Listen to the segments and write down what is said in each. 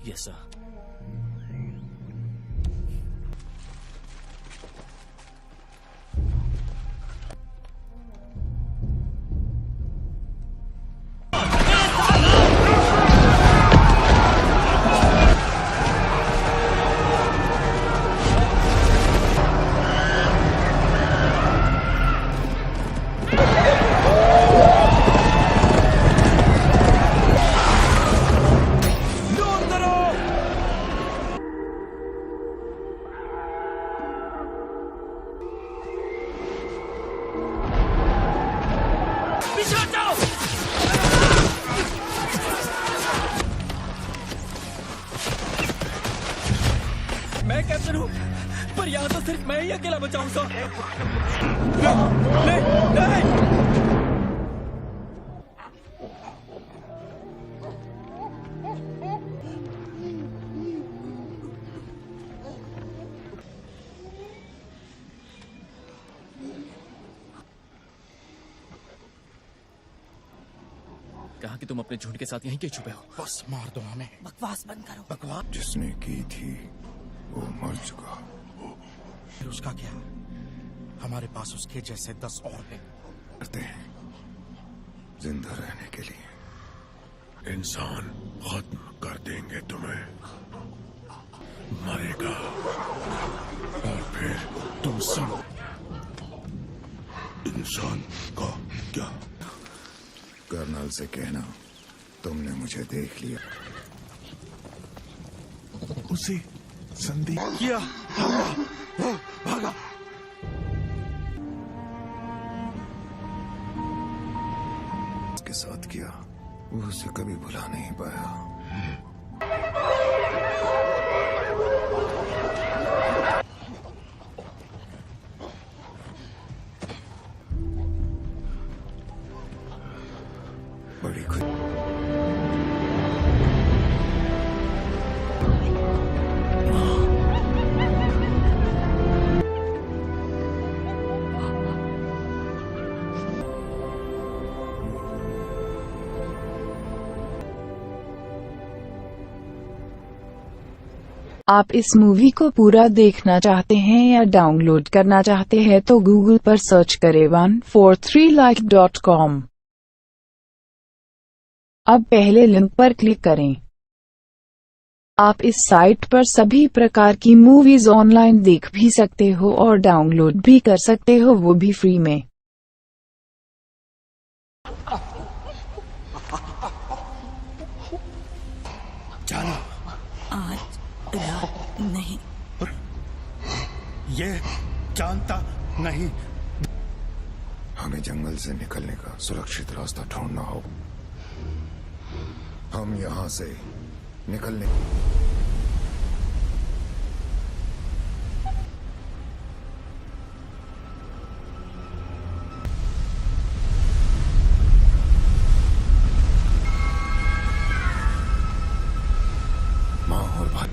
Yes sir. मैं captain हूँ, पर यहाँ तो सिर्फ मैं ही अकेला बचाऊंगा। नहीं, नहीं। कहा कि तुम अपने झुंड के साथ यहीं के छुपे हो। बस मार दो हमें। बकवास बंद करो। बकवास जिसने की थी वो मर चुका। फिर उसका क्या? हमारे पास उसके जैसे 10 और हैं। करते हैं जिंदा रहने के लिए। इंसान खत्म कर देंगे तुम्हें, मरेगा और फिर तुम सब। इंसान का क्या? कर्नल से कहना तुमने मुझे देख लिया। उसे संदेह किया भागा। के साथ किया वो उसे कभी भुला नहीं पाया। बड़ी खुद आप इस मूवी को पूरा देखना चाहते हैं या डाउनलोड करना चाहते हैं तो गूगल पर सर्च करें 143like.com। अब पहले लिंक पर क्लिक करें। आप इस साइट पर सभी प्रकार की मूवीज ऑनलाइन देख भी सकते हो और डाउनलोड भी कर सकते हो, वो भी फ्री में। जाना आज रात नहीं। ये जानता नहीं। हमें जंगल से निकलने का सुरक्षित रास्ता ढूंढना होगा। हम यहाँ से निकलने माँ और भाई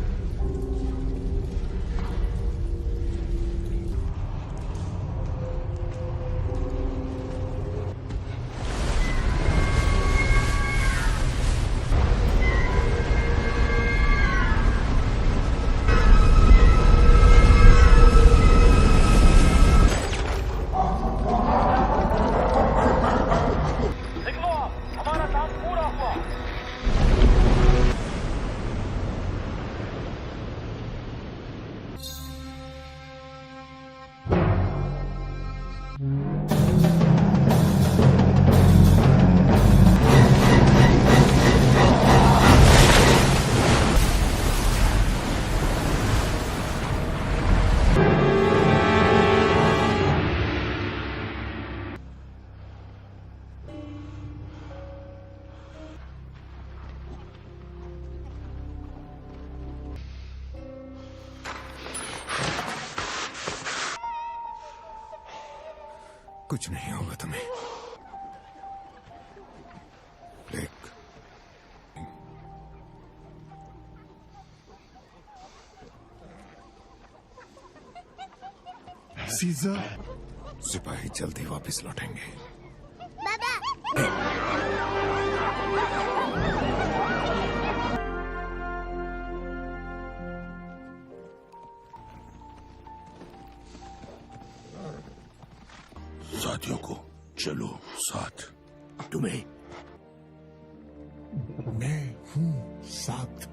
कुछ नहीं होगा तुम्हें। ब्लेक, सीजर, सिपाही जल्दी वापस लौटेंगे। अपराधियों को। चलो साथ। तुम्हें मैं हूँ साथ।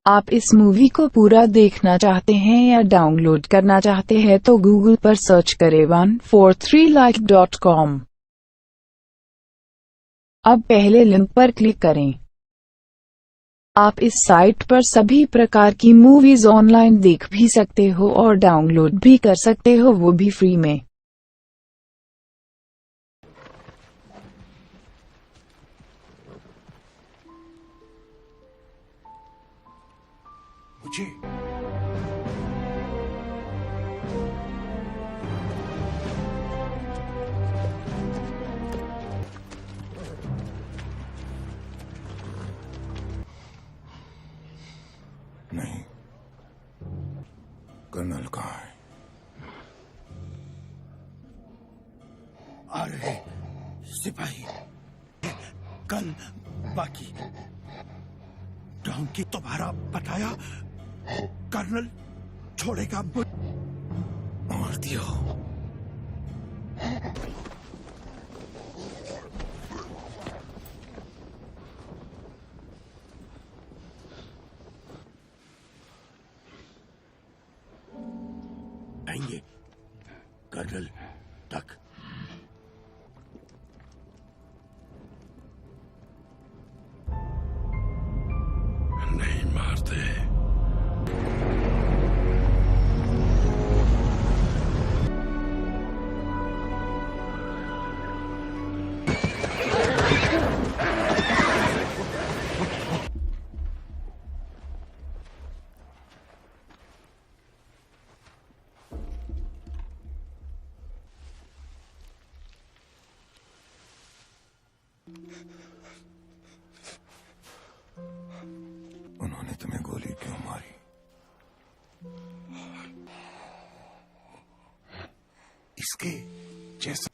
आप इस मूवी को पूरा देखना चाहते हैं या डाउनलोड करना चाहते हैं तो गूगल पर सर्च करें 143like.com। अब पहले लिंक पर क्लिक करें। आप इस साइट पर सभी प्रकार की मूवीज ऑनलाइन देख भी सकते हो और डाउनलोड भी कर सकते हो, वो भी फ्री में। मुझे नहीं, कर्नल कहाँ है? आ रहे सिपाही कल बाकी डॉन्की तुम्हारा बताया कर्नल छोड़ेगा मार दिया। आएंगे कर्नल तक। नहीं मारते। उन्होंने तुम्हें गोली क्यों मारी? इसके जैसा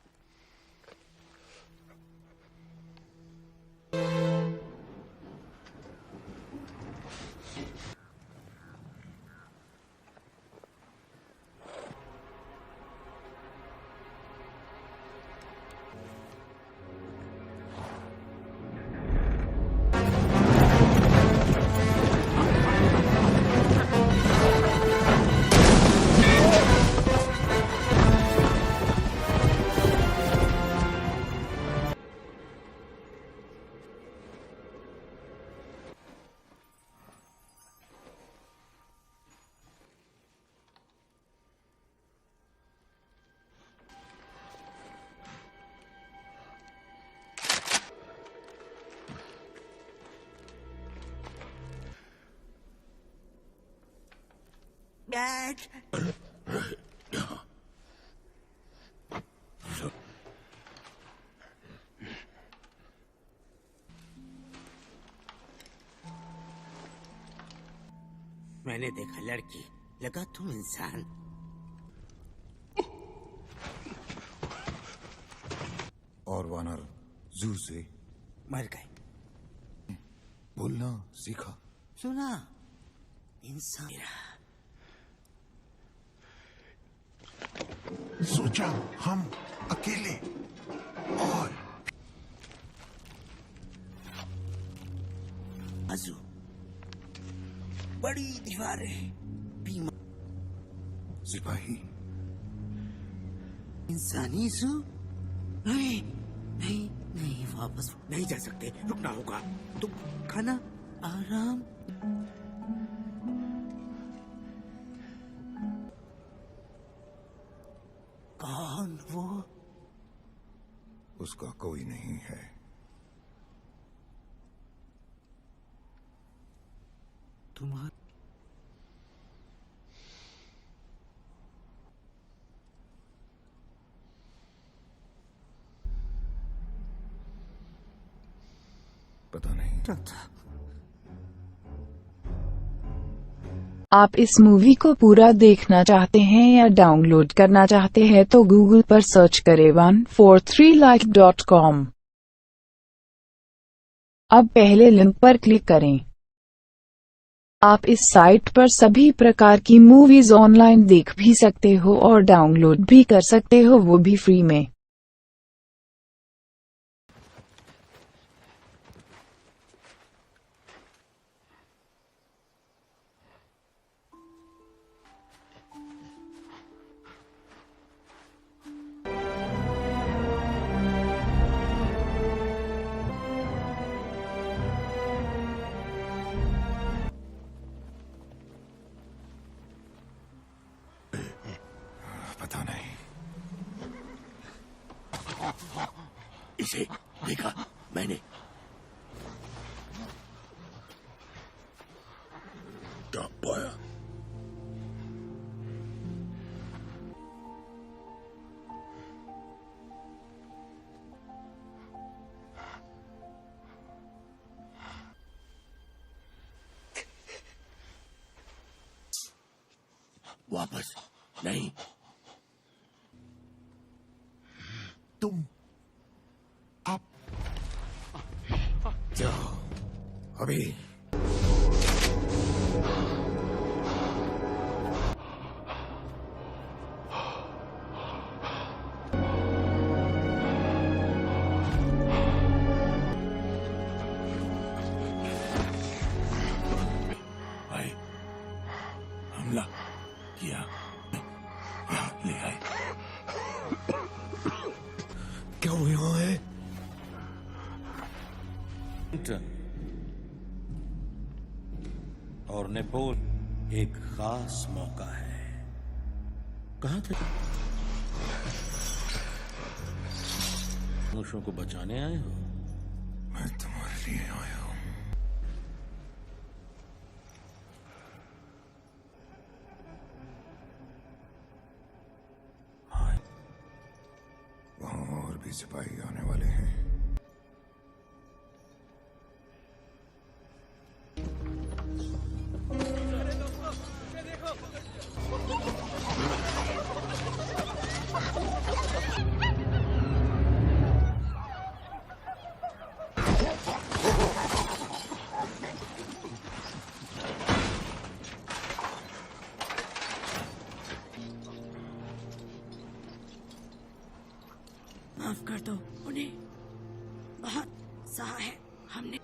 डैड, मैंने देखा लड़की, लगा तुम इंसान। और वानर जू से मर गए। बोलना सीखा। सुना, इंसान मेरा। सोचा हम अकेले और आजू बड़ी दीवारें, बीमा सिपाही इंसानी सू? नहीं नहीं नहीं, वापस नहीं जा सकते, रुकना होगा। तुम खाना आराम। कौन वो? उसका कोई नहीं है। तुम्हारा पता नहीं। आप इस मूवी को पूरा देखना चाहते हैं या डाउनलोड करना चाहते हैं तो गूगल पर सर्च करें 143like.com। अब पहले लिंक पर क्लिक करें। आप इस साइट पर सभी प्रकार की मूवीज ऑनलाइन देख भी सकते हो और डाउनलोड भी कर सकते हो, वो भी फ्री में। पता नहीं। इसे देखा मैंने। क्या पाया? वापस नहीं। तुम आप जाओ अभी। आए, हमला किया, यहाँ ले आए। क्या वो यहाँ है? और नेपोल एक खास मौका है। कहाँ थे? मनुष्यों को बचाने आए हो? मैं तुम्हारे लिए आया हूँ। वहाँ और भी सिपाही आने वाले हैं। माफ कर दो उन्हें, बहुत सहा है हमने।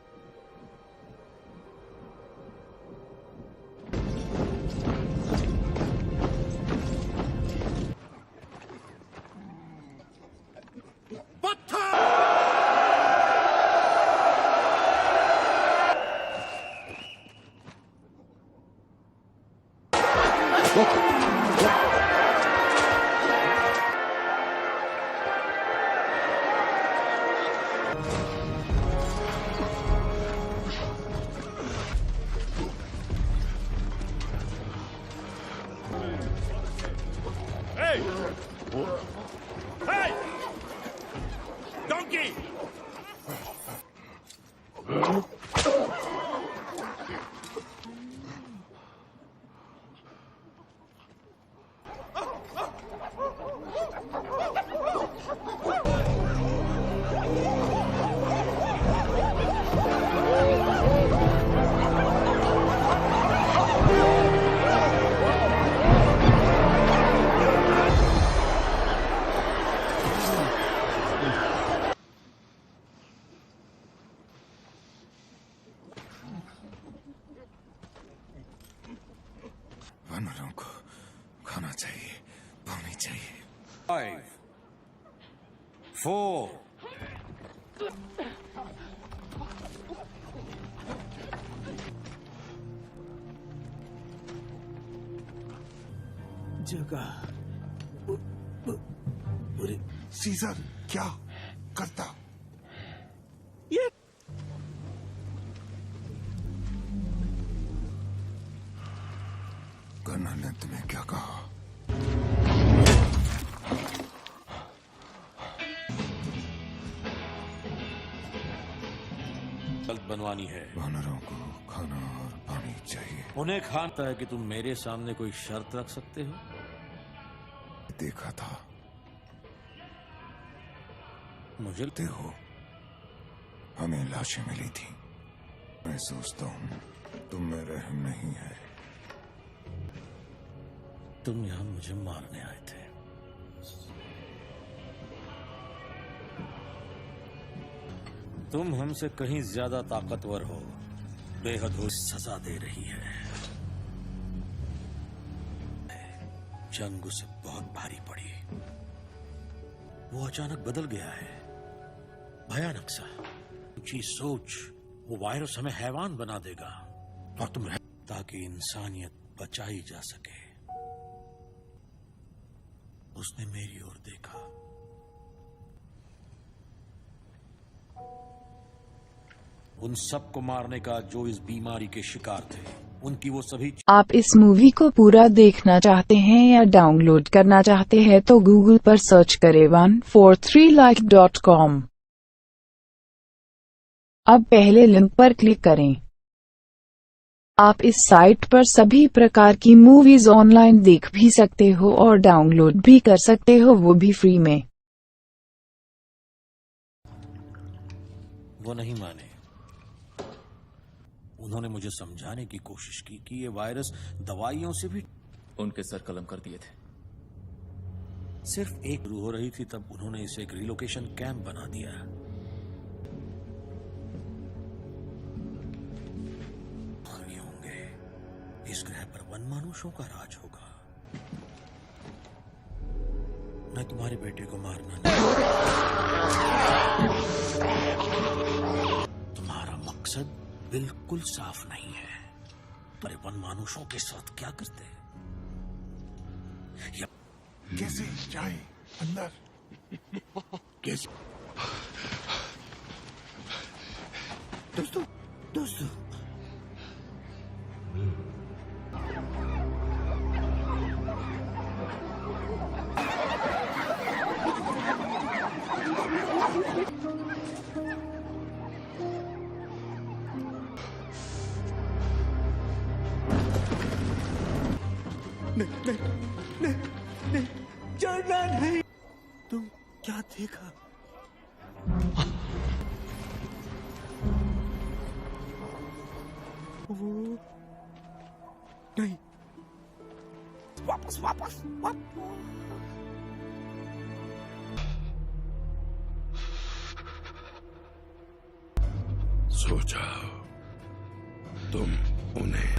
वानरों को खाना चाहिए, पानी चाहिए। 5, 4, जगह पूरे सीजर क्या करता? ये कर्नल ने तुम्हें क्या कहा? जल्द बनवानी है। वानरों को खाना और पानी चाहिए। उन्हें खाना है कि तुम मेरे सामने कोई शर्त रख सकते हो? देखा था। मुझे देखते हो, हमें लाशें मिली थी। मैं सोचता हूँ तुम में रहम नहीं है। तुम यहां मुझे मारने आए थे। तुम हमसे कहीं ज्यादा ताकतवर हो, बेहद हो सजा दे रही है। जंग उसे बहुत भारी पड़ी। वो अचानक बदल गया है, भयानक सा। ऊंची सोच, वो वायरस हमें हैवान बना देगा और तुम ताकि इंसानियत बचाई जा सके। उसने मेरी ओर देखा। उन सबको मारने का जो इस बीमारी के शिकार थे, उनकी वो सभी आप इस मूवी को पूरा देखना चाहते हैं या डाउनलोड करना चाहते हैं तो गूगल पर सर्च करें 143like.com। अब पहले लिंक पर क्लिक करें। आप इस साइट पर सभी प्रकार की मूवीज ऑनलाइन देख भी सकते हो और डाउनलोड भी कर सकते हो, वो भी फ्री में। वो नहीं माने। उन्होंने मुझे समझाने की कोशिश की कि ये वायरस दवाइयों से भी। उनके सर कलम कर दिए थे। सिर्फ एक हो रही थी तब उन्होंने इसे एक रिलोकेशन कैंप बना दिया। नहीं होंगे, इस ग्रह पर वनमानुषों का राज होगा। मैं तुम्हारे बेटे को मारना नहीं। तुम्हारा मकसद बिल्कुल साफ नहीं है। पर वनमानुषों के साथ क्या करते? कैसे जाए अंदर? कैसे? दोस्तों दोस्तों नहीं, चढ़ना नहीं। तुम क्या देखा? वो नहीं, वापस वापस वापस। सो जाओ, तुम उन्हें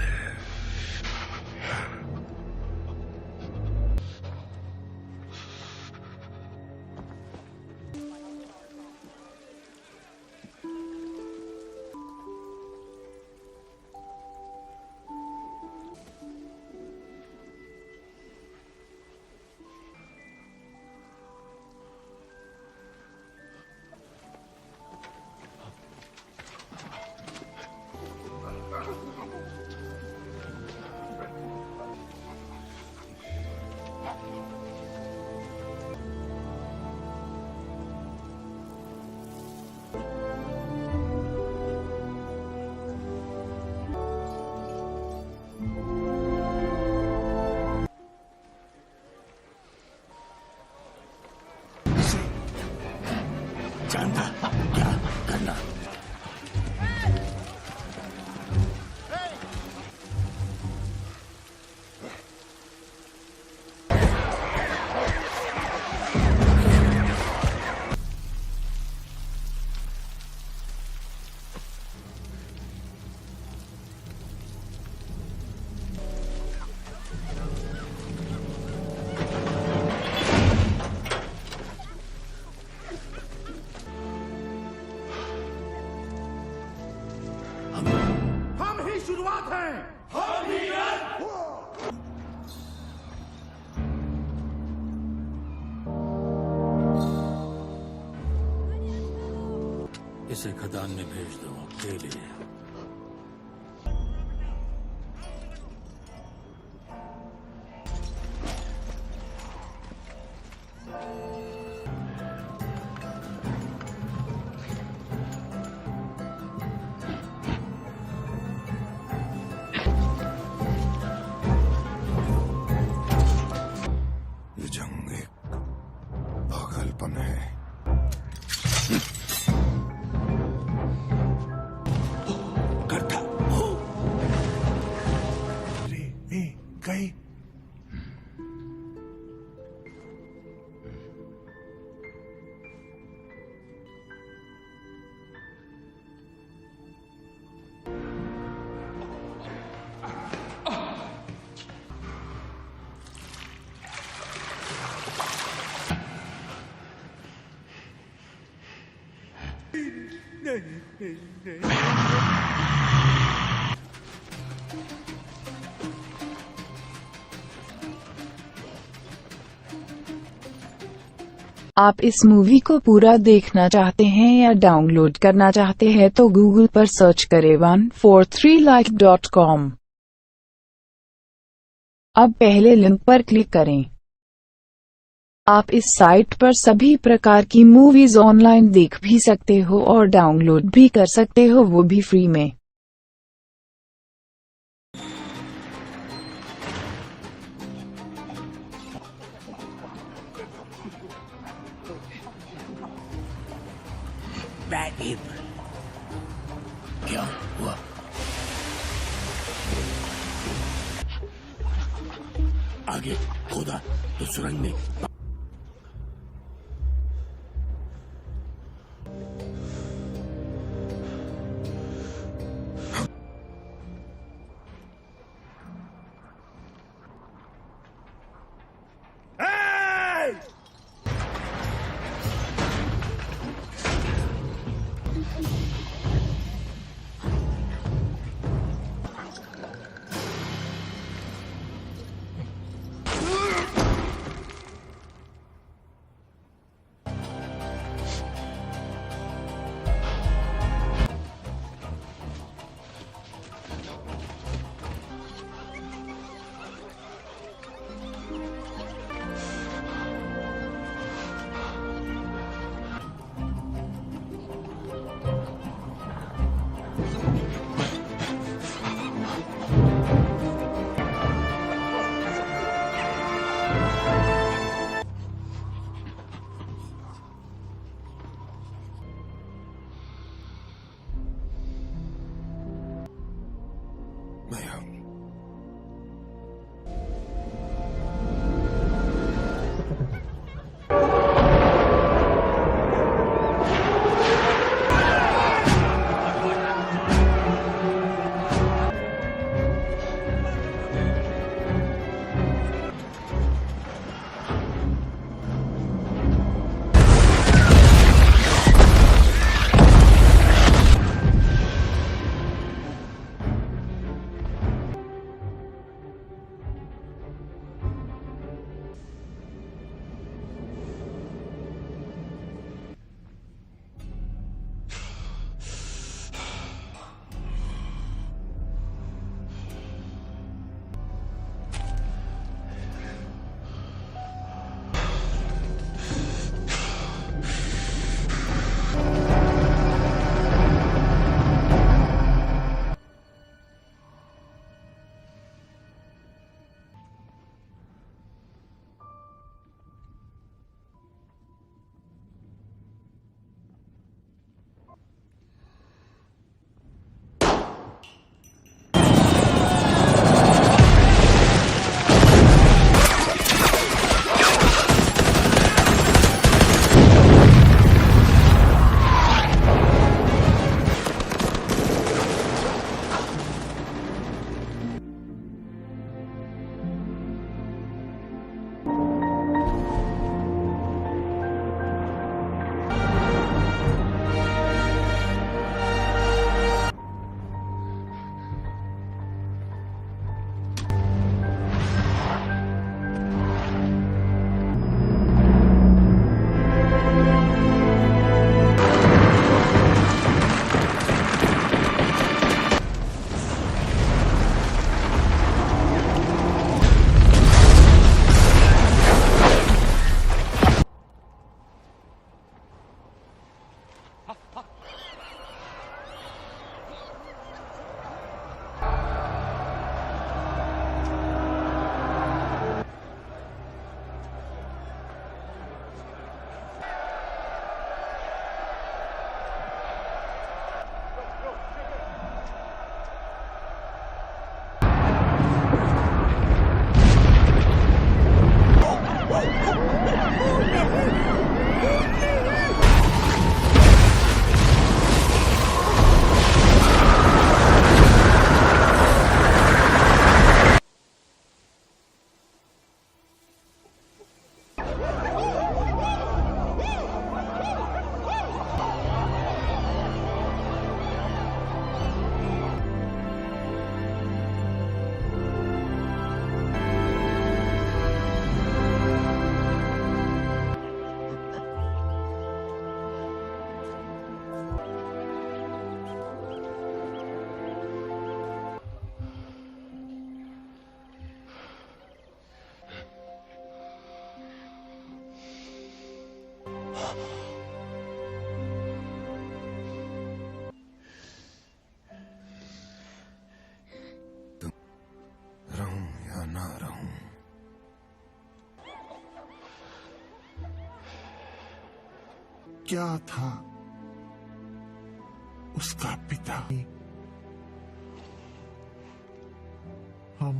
इसे खदान में भेज दो अकेले। ये जंग एक पागलपन है। करता रे गई। आप इस मूवी को पूरा देखना चाहते हैं या डाउनलोड करना चाहते हैं तो गूगल पर सर्च करें 143like.com। अब पहले लिंक पर क्लिक करें। आप इस साइट पर सभी प्रकार की मूवीज ऑनलाइन देख भी सकते हो और डाउनलोड भी कर सकते हो, वो भी फ्री में। Bad Apple. क्या हुआ? आगे खोदा तो सुरंग में रहूं या ना रहूं, क्या था उसका पिता? हम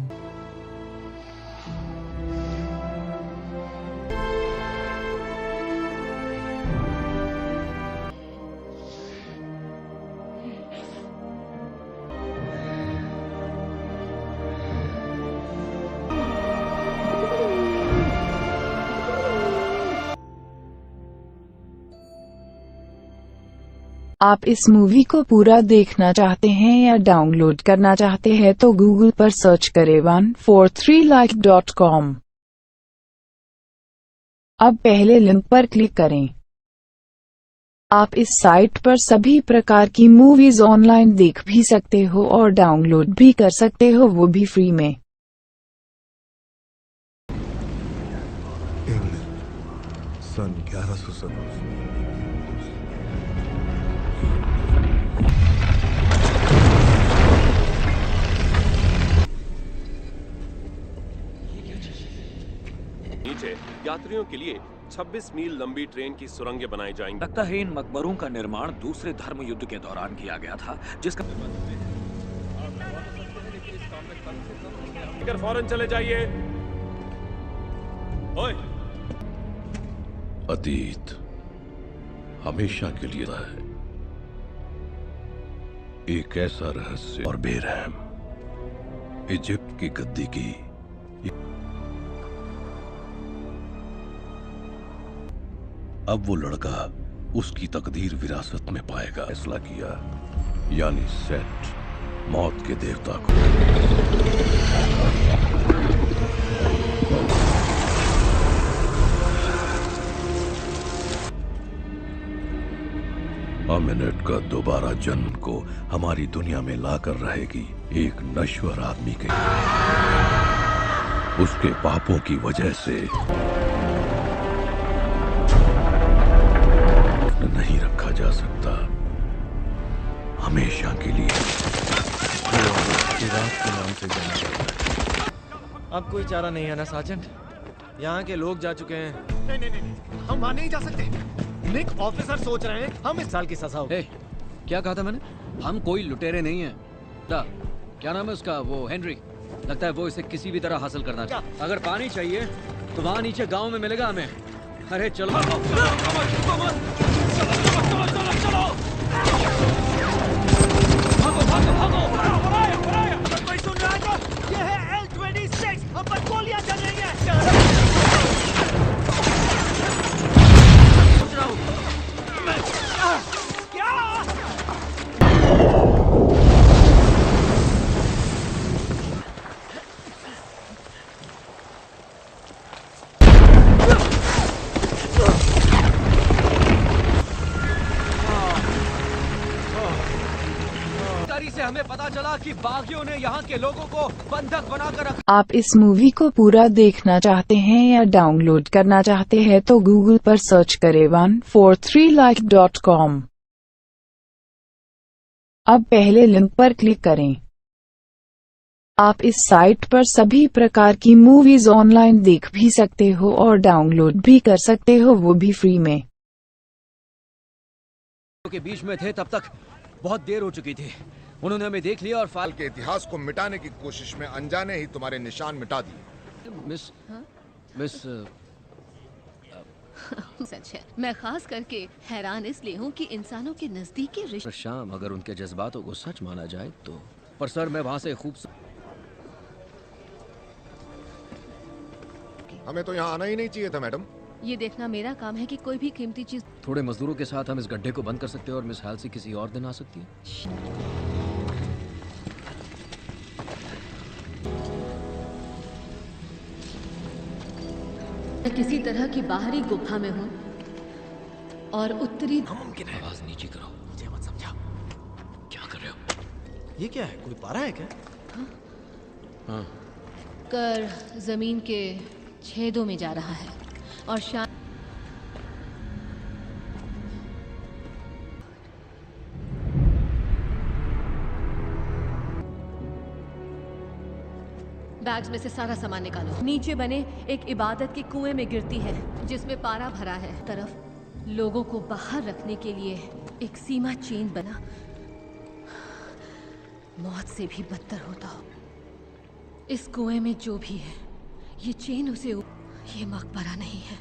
आप इस मूवी को पूरा देखना चाहते हैं या डाउनलोड करना चाहते हैं तो गूगल पर सर्च करें 143like.com। अब पहले लिंक पर क्लिक करें। आप इस साइट पर सभी प्रकार की मूवीज ऑनलाइन देख भी सकते हो और डाउनलोड भी कर सकते हो, वो भी फ्री में। इंग्लैंड सन 1170। नीचे यात्रियों के लिए 26 मील लंबी ट्रेन की सुरंगें बनाई जाएंगी। लगता है इन मकबरों का निर्माण दूसरे धर्म युद्ध के दौरान किया गया था, जिसका फौरन चले जाइए। ओए, अतीत हमेशा के लिए है एक ऐसा रहस्य और बेरहम। इजिप्ट की गद्दी की अब वो लड़का उसकी तकदीर विरासत में पाएगा, फैसला किया, यानी सेट मौत के देवता को। अमिनेट का दोबारा जन्म को हमारी दुनिया में लाकर रहेगी एक नश्वर आदमी के। उसके पापों की वजह से नहीं रखा जा सकता हमेशा के लिए। इराक के नाम से जाना जाता है। अब कोई चारा नहीं है ना साजन? यहाँ के लोग जा चुके हैं। नहीं, हम वहां नहीं जा सकते। निक ऑफिसर सोच रहे हैं हम इस साल की सजा हो। क्या कहा था मैंने? हम कोई लुटेरे नहीं हैं। क्या नाम है उसका? वो हेनरी। लगता है वो इसे किसी भी तरह हासिल करना चाहता। अगर पानी चाहिए तो वहाँ नीचे गांव में मिलेगा हमें। अरे चलो भागो भागो भागो। कोई सुन रहा है तो? ये है L-26, हम पर गोलियां चल रही हैं। सोच रहा हूँ क्या? से हमें पता चला कि बागियों ने यहाँ के लोगों को बंधक बनाकर रखा। आप इस मूवी को पूरा देखना चाहते हैं या डाउनलोड करना चाहते हैं तो गूगल पर सर्च करें 143like.com। अब पहले लिंक पर क्लिक करें। आप इस साइट पर सभी प्रकार की मूवीज ऑनलाइन देख भी सकते हो और डाउनलोड भी कर सकते हो, वो भी फ्री में। के बीच में थे तब तक बहुत देर हो चुकी थी। उन्होंने हमें देख लिया और फाइल के इतिहास को मिटाने की कोशिश में अनजाने ही तुम्हारे निशान मिटा दिए। मिस सच है, मैं खास करके हैरान इसलिए हूँ कि इंसानों के नजदीकी रिश्ते। शाम अगर उनके जज्बातों को सच माना जाए तो। पर सर मैं वहाँ से खूब। हमें तो यहाँ आना ही नहीं चाहिए था मैडम। ये देखना मेरा काम है कि कोई भी कीमती चीज। थोड़े मजदूरों के साथ हम इस गड्ढे को बंद कर सकते हैं और मिस हालसी किसी और दिन आ सकती है। मैं किसी तरह की बाहरी गुफा में हूँ और उत्तरी। मुमकिन है। आवाज नीचे करो, मुझे मत समझा। क्या कर रहे हो? ये क्या है? कोई पारा है क्या? हाँ। कर जमीन के छेदों में जा रहा है और बैग्स में से सारा सामान निकालो। नीचे बने एक इबादत के कुएं में गिरती है जिसमें पारा भरा है। तरफ लोगों को बाहर रखने के लिए एक सीमा चेन बना, मौत से भी बदतर होता हो। इस कुएं में जो भी है, ये चेन उसे ये मकबरा नहीं है।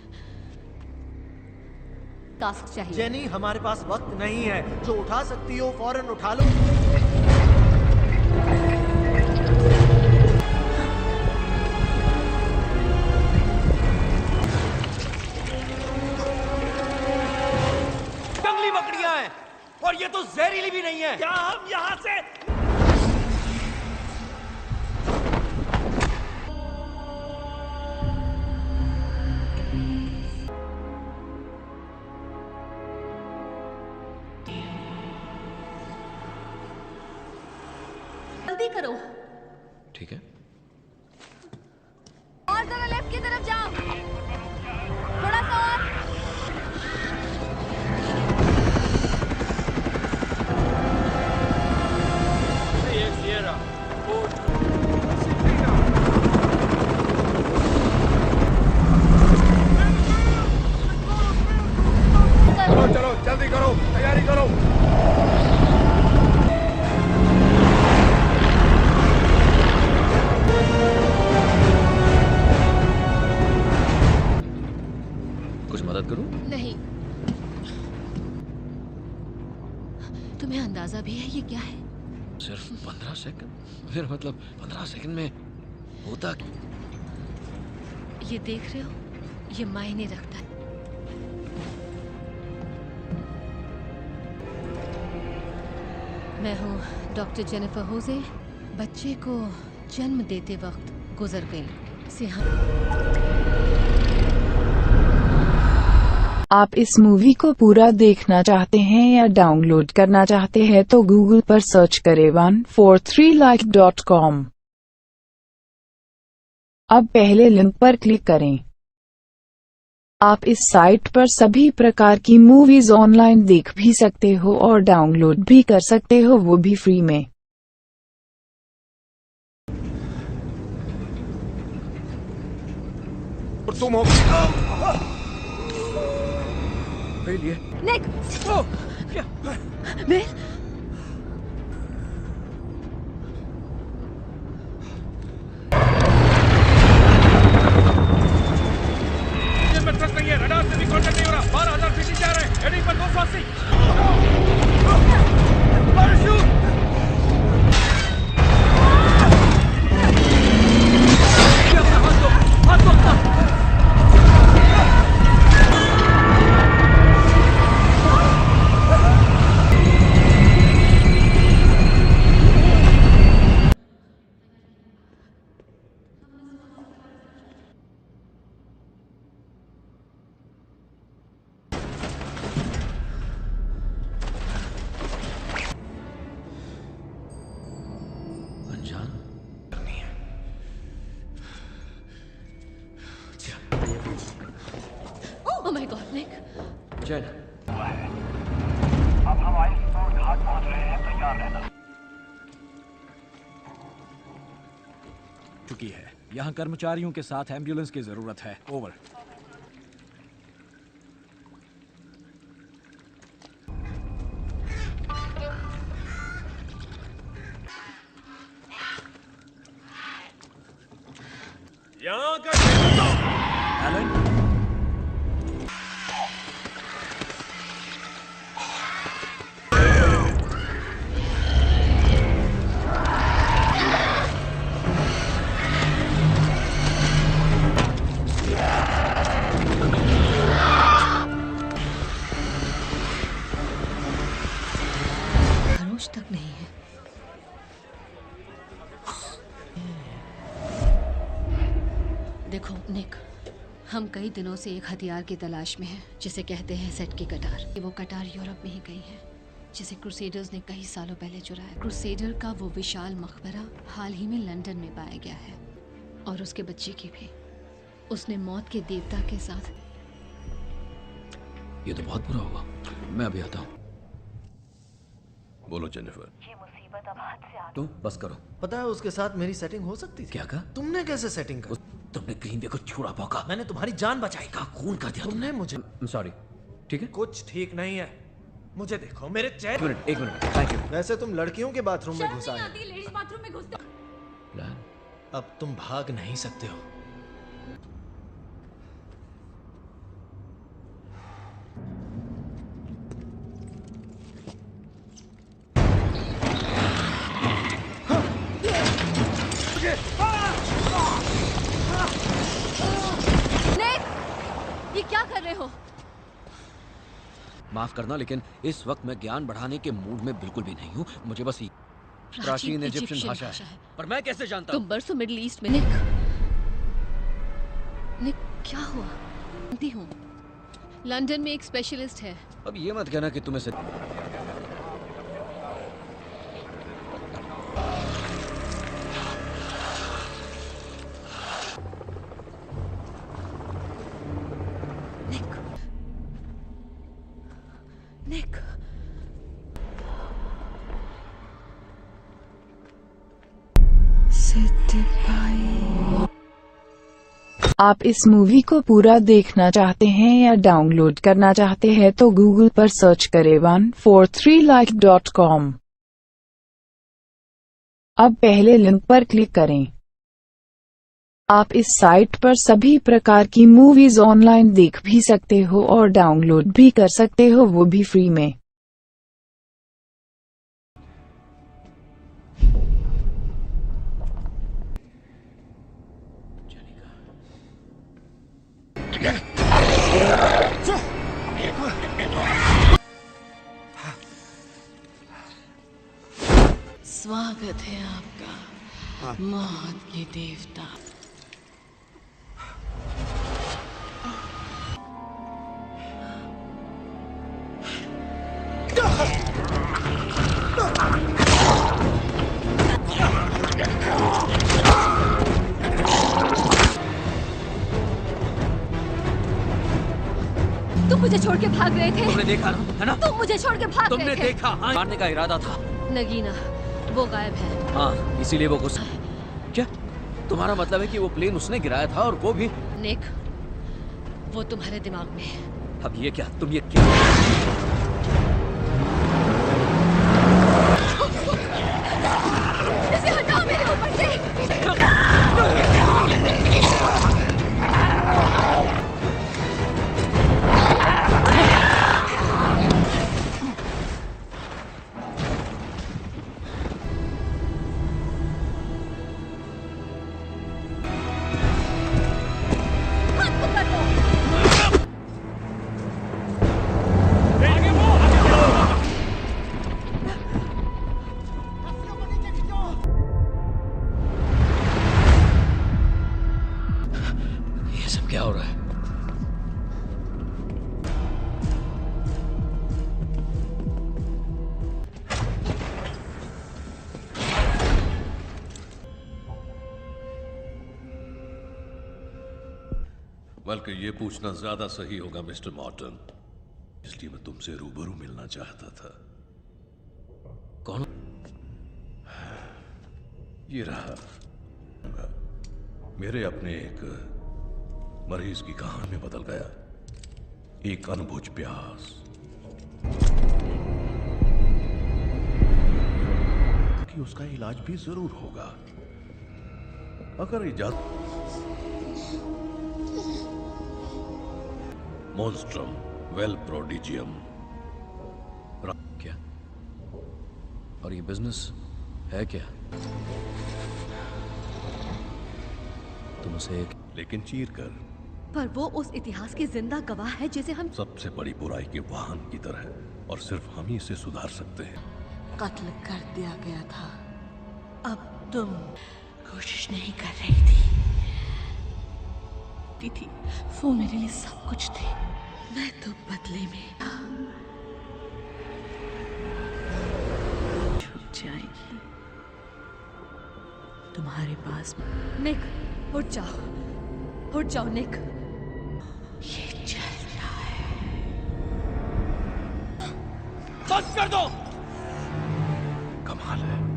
टास्क चाहिए। जेनी, हमारे पास वक्त नहीं है। जो उठा सकती हो फौरन उठा लो। जंगली बकरियां हैं और ये तो जहरीली भी नहीं है। क्या हम यहाँ से जल्दी करो। ठीक है, और जरा लेफ्ट की तरफ जाओ, थोड़ा सा और। चलो चलो जल्दी करो, तैयारी करो। कुछ मदद करूं? नहीं। तुम्हें अंदाजा भी है ये क्या है? सिर्फ 15 सेकंड? फिर मतलब 15 सेकंड में होता क्या? ये देख रहे हो, ये मायने रखता है। मैं हूँ डॉक्टर जेनिफर होजे। बच्चे को जन्म देते वक्त गुजर गई। आप इस मूवी को पूरा देखना चाहते हैं या डाउनलोड करना चाहते हैं तो गूगल पर सर्च करें 143like.com। अब पहले लिंक पर क्लिक करें। आप इस साइट पर सभी प्रकार की मूवीज ऑनलाइन देख भी सकते हो और डाउनलोड भी कर सकते हो, वो भी फ्री में। और तुम हो निक! बिल! में ट्रक नहीं है, रडार से भी कांटेक्ट नहीं हो रहा। 12,000 फीट जा रहे हैं, हेडिंग पर 280। Parachute! Oh my God, Nick! चल। अब हम आइसबर्ग घाट पहुंच रहे हैं, तैयार रहना। चुकी है। यहाँ कर्मचारियों के साथ एम्बुलेंस की जरूरत है। ओवर। यहाँ का एलन, खरोच तक नहीं है। देखो निक, हम कई दिनों से एक हथियार की तलाश में हैं जिसे कहते हैं सेट की कटार। वो कटार यूरोप में ही गई है जिसे क्रूसेडर्स ने कई सालों पहले चुराया। क्रूसेडर का वो विशाल मकबरा हाल ही में लंदन में पाया गया है, और उसके बच्चे की भी। उसने मौत के देवता के साथ। ये तो बहुत बुरा हुआ। मैं अभी आता हूँ। बोलो जेनिफर। ये मुसीबत मुसीबत अब हद से आगे। तुम बस करो। पता है उसके साथ मेरी सेटिंग हो सकती थी। क्या कहा? तुमने कैसे सेटिंग कर? तुमने कहीं देखो छुड़ा भौंका। मैंने तुम्हारी जान बचाई। का खून कर दिया तुमने मुझे। सॉरी। ठीक है, कुछ ठीक नहीं है। मुझे देखो, मेरे चेहरे। एक मिनट, थैंक यू। वैसे तुम लड़कियों के बाथरूम में घुसा है। लेडीज बाथरूम में घुसते। अब तुम भाग नहीं सकते हो। ये क्या कर रहे हो? माफ करना, लेकिन इस वक्त मैं ज्ञान बढ़ाने के मूड में बिल्कुल भी नहीं हूँ। मुझे बस प्राचीन इजिप्शियन भाषा है, पर मैं कैसे जानता? तुम बरसों मिडिल ईस्ट में। निक क्या हुआ? जानती हूँ, लंदन में एक स्पेशलिस्ट है। अब ये मत कहना कि तुम्हें से... निक, आप इस मूवी को पूरा देखना चाहते हैं या डाउनलोड करना चाहते हैं तो गूगल पर सर्च करें 143like.com। अब पहले लिंक पर क्लिक करें। आप इस साइट पर सभी प्रकार की मूवीज ऑनलाइन देख भी सकते हो और डाउनलोड भी कर सकते हो, वो भी फ्री में। स्वागत है आपका मौत के देवता। तुम मुझे छोड़ के भाग रहे थे। तुमने देखा ना, है ना? तुम मुझे छोड़ के भाग तुमने रहे थे। देखा, हाँ, मारने का इरादा था। नगीना वो गायब है। हाँ, इसीलिए वो गुस्सा। क्या तुम्हारा मतलब है कि वो प्लेन उसने गिराया था और वो भी? निक, वो तुम्हारे दिमाग में है। अब ये क्या? तुम ये क्या? इसे हटाओ मेरे ऊपर से। ये सब क्या हो रहा है? बल्कि ये पूछना ज्यादा सही होगा मिस्टर मॉर्टन, इसलिए मैं तुमसे रूबरू मिलना चाहता था। कौन? ये रहा, मेरे अपने एक मरीज की कहानी में बदल गया। एक अनबुझ प्यास कि उसका इलाज भी जरूर होगा अगर इजाजत। मोन्स्ट्रम वेल प्रोडिजियम। क्या? और ये बिजनेस है क्या? तुम उसे एक लेकिन चीर कर। पर वो उस इतिहास की जिंदा गवाह है जिसे हम सबसे बड़ी बुराई के वाहन की तरह, और सिर्फ हम ही इसे सुधार सकते हैं। कत्ल कर दिया गया था। अब तुम कोशिश नहीं कर रही थी। वो मेरे लिए सब कुछ थे। मैं तो बदले में छूट जाएगी तुम्हारे पास। निक उठ जाओ निक। ये चलता है। बंद कर दो। कमाल है।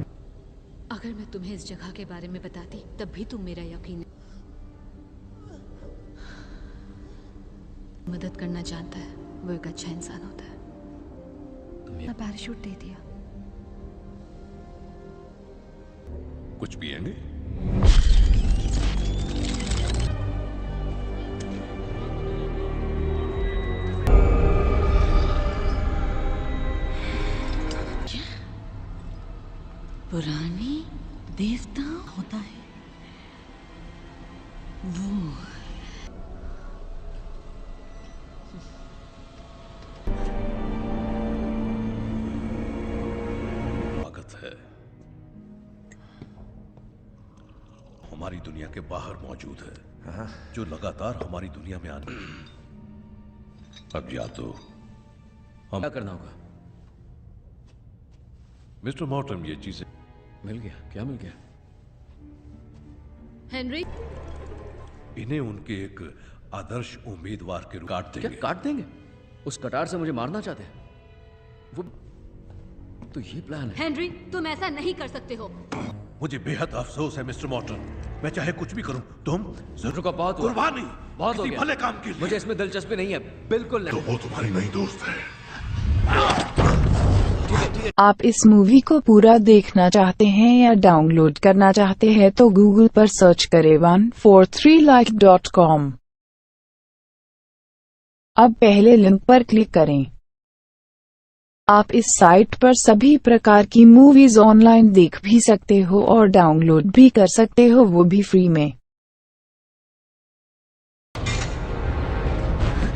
अगर मैं तुम्हें इस जगह के बारे में बताती तब भी तुम मेरा यकीन मदद करना जानता है, वो एक अच्छा इंसान होता है। मैं पैराशूट दे दिया। कुछ पिएंगे? पुरानी देवता होता है वो। स्वागत है। हमारी दुनिया के बाहर मौजूद है, जो लगातार हमारी दुनिया में आने। अब या तो हम क्या करना होगा? मिस्टर मॉर्टन, ये चीजें मिल गया। क्या मिल गया? हेनरी, इन्हें उनके एक आदर्श उम्मीदवार के रूप काट देंगे। क्या काट देंगे? उस कटार से मुझे मारना चाहते हैं वो? तो ये प्लान है। हेनरी, तुम ऐसा नहीं कर सकते हो। मुझे बेहद अफसोस है मिस्टर मॉर्टन, मैं चाहे कुछ भी करूं, तुम जरूर का बहुत हुआ। कुर्बानी बहुत हो किसी गया। भले काम के लिए। मुझे इसमें दिलचस्पी नहीं है, बिल्कुल नहीं। तो वो तुम्हारी नई दोस्त है। आप इस मूवी को पूरा देखना चाहते हैं या डाउनलोड करना चाहते हैं तो गूगल पर सर्च करें 143like.com। अब पहले लिंक पर क्लिक करें। आप इस साइट पर सभी प्रकार की मूवीज ऑनलाइन देख भी सकते हो और डाउनलोड भी कर सकते हो, वो भी फ्री में।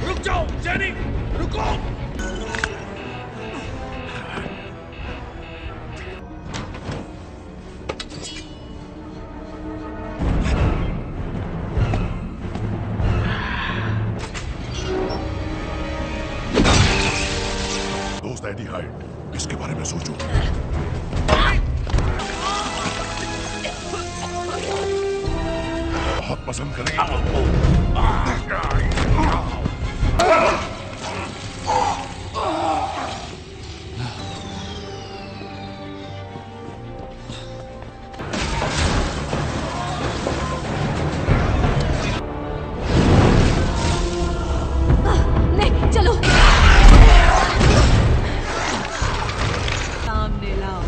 रुक जाओ जेनी, रुको। दोस्त एडी हाइड, इसके बारे में सोचो। बहुत पसंद करेंगे। नहीं, चलो सामने लाओ।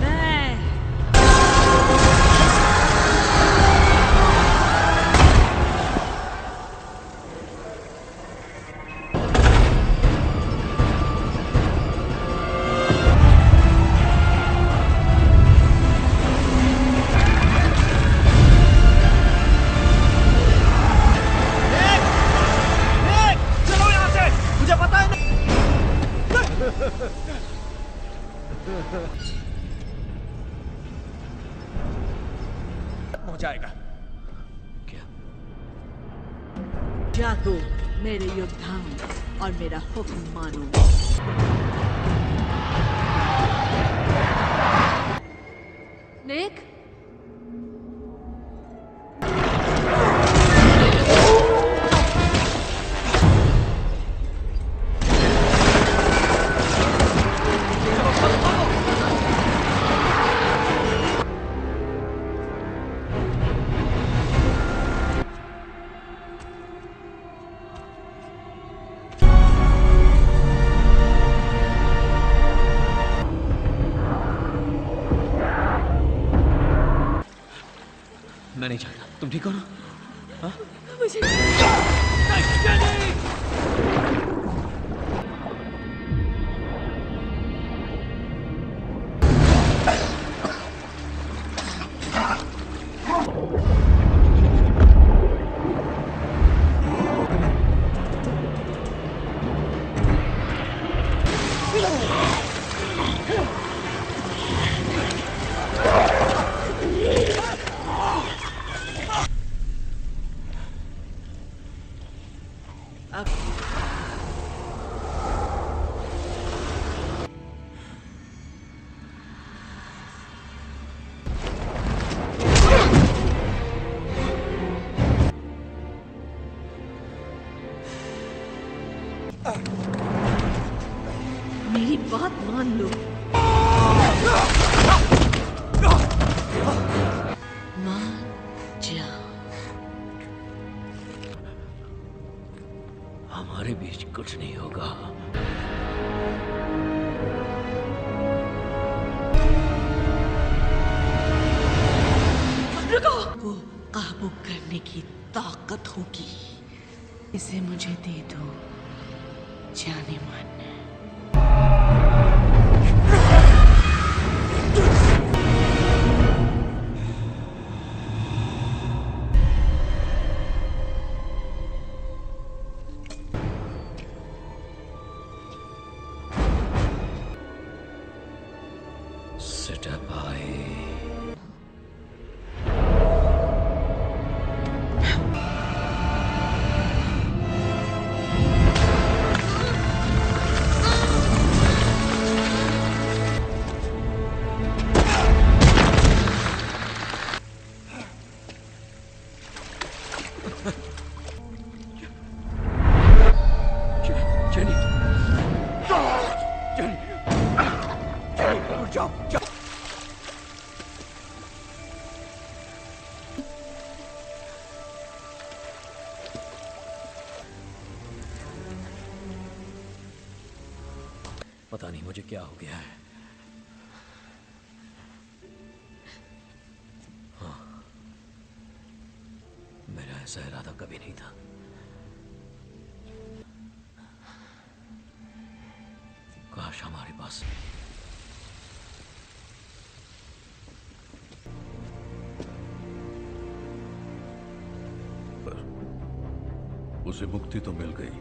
मैं चलो यहाँ से, मुझे पता है हो जाएगा। जागो मेरे योद्धाओं और मेरा हुक्म मानो। निक, मैं नहीं चाहता। तुम ठीक हो ना? हाँ? मुझे मेरी बात मान लो। हमारे बीच कुछ नहीं होगा। को काबू करने की ताकत होगी, इसे मुझे दे दो जाने मन। पता नहीं मुझे क्या हो गया है। हाँ, मेरा ऐसा इरादा कभी नहीं था। काश हमारे पास उसे मुक्ति तो मिल गई,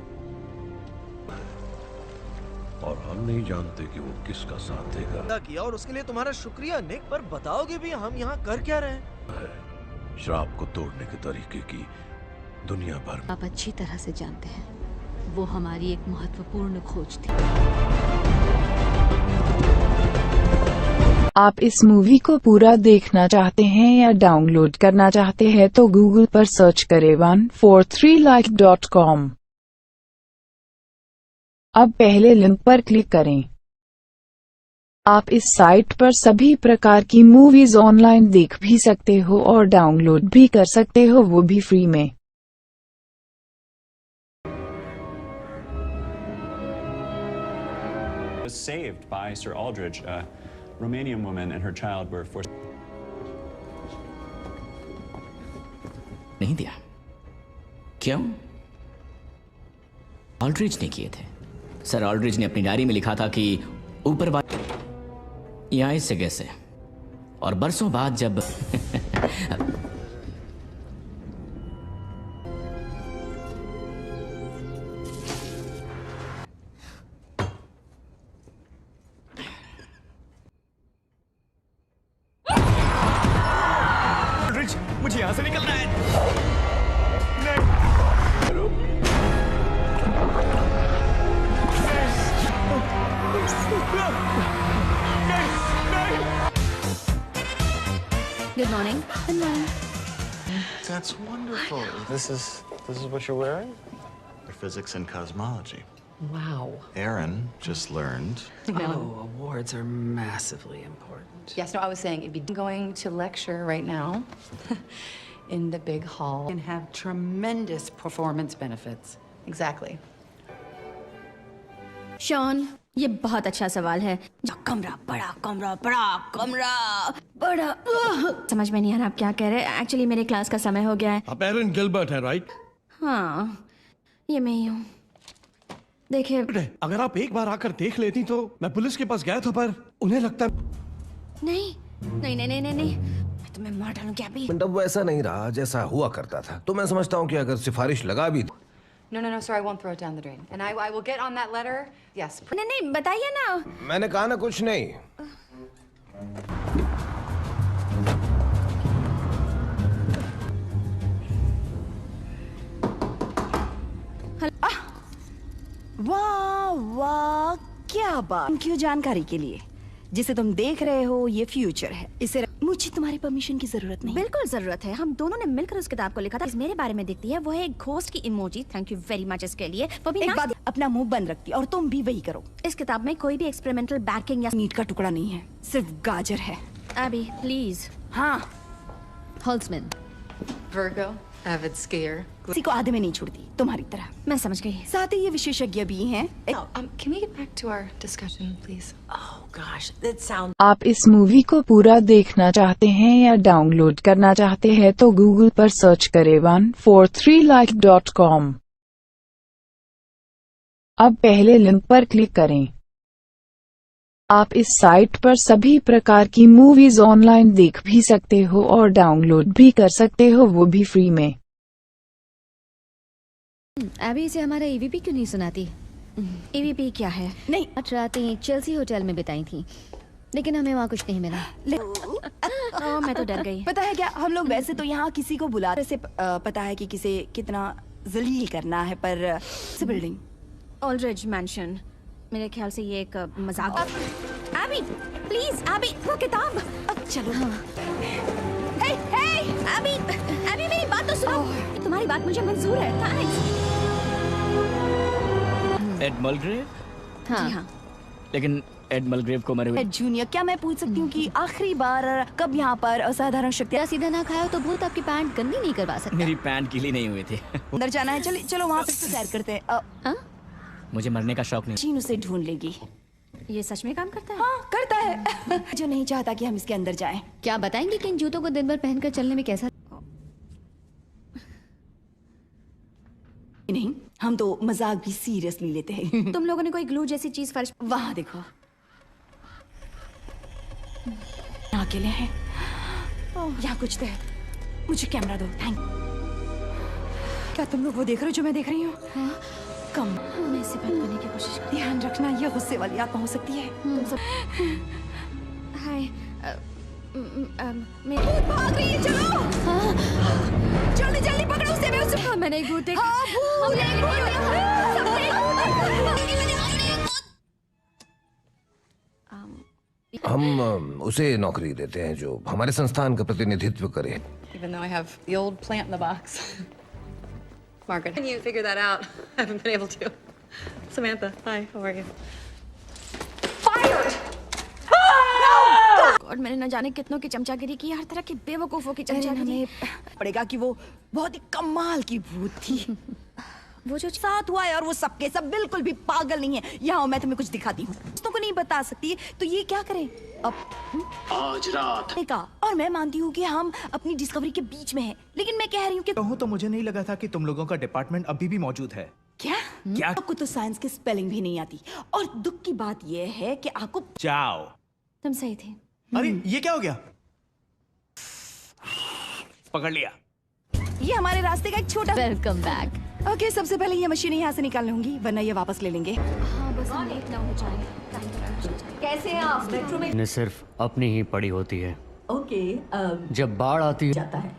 और हम नहीं जानते कि वो किसका साथ देगा। किया और उसके लिए तुम्हारा शुक्रिया निक, पर बताओगे भी हम यहाँ कर क्या रहे हैं? श्राप को तोड़ने के तरीके की दुनिया भर में आप अच्छी तरह से जानते हैं, वो हमारी एक महत्वपूर्ण खोज थी। आप इस मूवी को पूरा देखना चाहते हैं या डाउनलोड करना चाहते हैं तो गूगल पर सर्च करें 143like.com। अब पहले लिंक पर क्लिक करें। आप इस साइट पर सभी प्रकार की मूवीज ऑनलाइन देख भी सकते हो और डाउनलोड भी कर सकते हो, वो भी फ्री में। Was saved by Sir Aldridge, a Romanian woman and her child were forced. नहीं दिया। क्यों? ऑल्ड्रिच ने किए थे। सर ऑल्ड्रिच ने अपनी डायरी में लिखा था कि ऊपर यहाँ इस जगह से, और बरसों बाद जब मुझे यहाँ से निकलना है। Good morning. Good morning. That's wonderful. This is what you're wearing? Physics and cosmology. Wow. Aaron just learned. Oh, awards are massively important. Yes, no, I was saying it'd be going to lecture right now in the big hall. And have tremendous performance benefits. Exactly. Shaun, ये बहुत अच्छा सवाल है। कमरा बड़ा, कमरा बड़ा, कमरा बड़ा। समझ में नहीं आ रहा आप क्या कह रहे हैं। एक्चुअली मेरे क्लास का समय हो गया है। आप एरन गिलबर्ट हैं, राइट? हाँ, ये मैं ही हूँ। देखिए, अगर आप एक बार आकर देख लेती तो मैं पुलिस के पास गया था, पर उन्हें लगता नहीं नहीं नहीं नहीं नहीं नहीं, मैं तुम्हें मार डालूं क्या भी। अब वैसा नहीं रहा जैसा हुआ करता था, तो मैं समझता हूँ कि अगर सिफारिश लगा भी No, sir, I won't throw it down the drain. And I will get on that letter. Yes. नहीं, बताइए ना। मैंने कहा ना कुछ नहीं। वाह वाह, क्या बात। क्यों? जानकारी के लिए जिसे तुम देख रहे हो ये फ्यूचर है। इसे मुझे तुम्हारी परमिशन की जरूरत नहीं। बिल्कुल जरूरत है। हम दोनों ने मिलकर उस किताब को लिखा था। मेरे बारे में दिखती है, वो है एक घोस्ट की emoji. Thank you very much इसके लिए। वो भी एक बात, अपना मुंह बंद रखती और तुम भी वही करो। इस किताब में कोई भी एक्सपेरिमेंटल बैकिंग या मीट का टुकड़ा नहीं है, सिर्फ गाजर है। अभी प्लीज। हाँ। Holtzman. Virgo, avid skier. किसी को आधे में नहीं छोड़ती, तुम्हारी तरह। मैं समझ गई। साथ ही ये विशेषज्ञ भी हैं। Can we get back to our discussion, please? Oh gosh, that sounds. आप इस मूवी को पूरा देखना चाहते हैं या डाउनलोड करना चाहते हैं तो गूगल पर सर्च करें 143like.com। अब पहले लिंक पर क्लिक करें। आप इस साइट पर सभी प्रकार की मूवीज ऑनलाइन देख भी सकते हो और डाउनलोड भी कर सकते हो, वो भी फ्री में। अभी इसे हमारा EVP क्यों नहीं सुनाती? EVP क्या है? नहीं, रातें चेल्सी होटल में बिताई थी, लेकिन हमें वहाँ कुछ नहीं मिला। मैं तो डर गई। पता है क्या, हम लोग वैसे तो यहाँ किसी को बुलाते से पता है कि किसे कितना जलील करना है, पर बिल्डिंग ऑल्ड्रिज मैंशन, मेरे ख्याल से ये एक मजाक। एबी प्लीज, एबी वो किताब। अब चलो। हे एबी, एबी मेरी बात तो सुनो। तुम्हारी बात मुझे मंजूर है, थैंक्स। एड मलग्रेव? हाँ। जी हाँ। लेकिन एड मलग्रेव को मरे हुए। जूनियर, क्या मैं पूछ सकती हूँ कि आखिरी बार कब यहाँ पर असाधारण शक्तियाँ? सीधा ना खाओ तो भूत आपकी पैंट गंदी नहीं करवा सकता। मेरी पैंट गीली नहीं हुई थी। अंदर जाना है, चलो वहाँ पे सैर करते हैं। मुझे मरने का शौक नहीं। चीन उसे ढूंढ लेगी। ये सच में काम करता है? हाँ, करता है। जो नहीं चाहता कि हम इसके अंदर जाएं। क्या बताएंगे कि इन जूतों को दिन भर पहनकर चलने में कैसा? नहीं, हम तो मजाक भी सीरियसली लेते हैं। तुम लोगों ने कोई ग्लू जैसी चीज फर्श? वहाँ देखो, अकेले हैं। यहाँ कुछ तो है। मुझे कैमरा दो, थैंक। क्या तुम लोग वो देख रहे हो जो मैं देख रही हूँ? हाँ? कम। मैं इसे बंद करने की कोशिश कर। ध्यान रखना, ये गुस्से वाली आत्मा हो सकती है। तुम सब। हाय, मैं भाग रही है, चलो। जल्दी जल्दी पकड़ो उसे। मैं उसे। हाँ, मैंने एक भूत देखा। हम उसे नौकरी देते हैं जो हमारे संस्थान का प्रतिनिधित्व करे। Even though I have the old plant in the box. Margaret, can you figure that out? I haven't been able to. Samantha, hi, how are you? Fired! और मैंने न जाने कितनों की चमचागिरी की, हर तरह की बेवकूफों की चमचागिरी। पड़ेगा कि वो बहुत ही कमाल की भूत थी। वो जो साथ हुआ है, और वो सबके सब बिल्कुल भी पागल नहीं है। यहाँ मैं तुम्हें कुछ दिखाती हूँ, दोस्तों को नहीं बता सकती, तो ये क्या करें अब? आज रात का। और मैं मानती हूँ कि हम अपनी डिस्कवरी के बीच में हैं, लेकिन मैं कह रही हूँ कि कहूँ तो मुझे नहीं लगा था कि तुम लोगों का डिपार्टमेंट अभी भी मौजूद है। क्या? आपको तो साइंस की स्पेलिंग भी नहीं आती, और दुख की बात यह है कि आपको। जाओ। तुम सही थे। अरे ये क्या हो गया? पकड़ लिया। ये हमारे रास्ते का एक छोटा। Welcome back. ओके, सबसे पहले ये मशीनें यहाँ से निकालनी होंगी, वरना ये वापस ले लेंगे। हाँ, बस हम लेट ना हो जाए। कैसे हैं आप? मेट्रो में ने सिर्फ अपनी ही पड़ी होती है। ओके, जब बाढ़ आती है जाता है।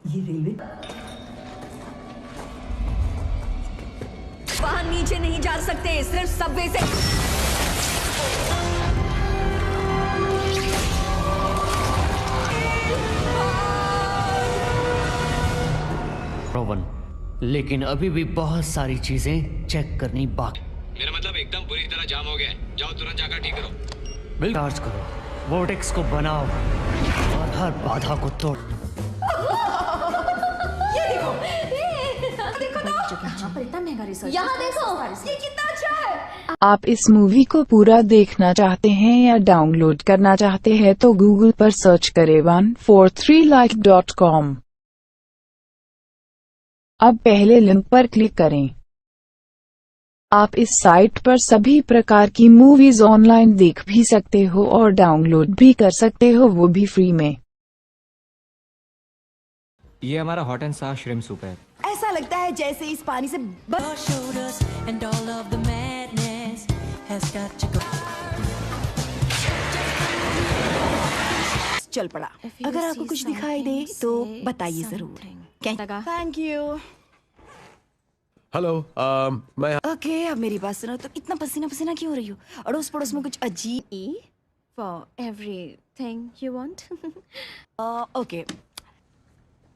ये रेलवे वहाँ नीचे नहीं जा सकते, सिर्फ सबवे से। लेकिन अभी भी बहुत सारी चीजें चेक करनी बाकी। मेरा मतलब एकदम बुरी तरह जाम हो गया है। जाओ तुरंत जाकर ठीक करो। बिल चार्ज करो, वोर्टेक्स को बनाओ और हर बाधा को तोड़। ये देखो, देखो तो। यहाँ पर इतना महंगा रिसर्च। यहाँ देखो, ये कितना अच्छा है। आप इस मूवी को पूरा देखना चाहते हैं या डाउनलोड करना चाहते हैं तो गूगल पर सर्च करें 143like.com। अब पहले लिंक पर क्लिक करें। आप इस साइट पर सभी प्रकार की मूवीज ऑनलाइन देख भी सकते हो और डाउनलोड भी कर सकते हो, वो भी फ्री में। ये हमारा हॉट एंड सार श्रिम्प सूप है। ऐसा लगता है जैसे इस पानी से चल पड़ा। अगर आपको कुछ दिखाई दे तो बताइए जरूर। Thank you. हेलो, मैं ओके, अब मेरी बात सुनो। तो इतना पसीना पसीना क्यों हो रही हो? अड़ोस पड़ोस में कुछ अजीब। For everything you want. Okay,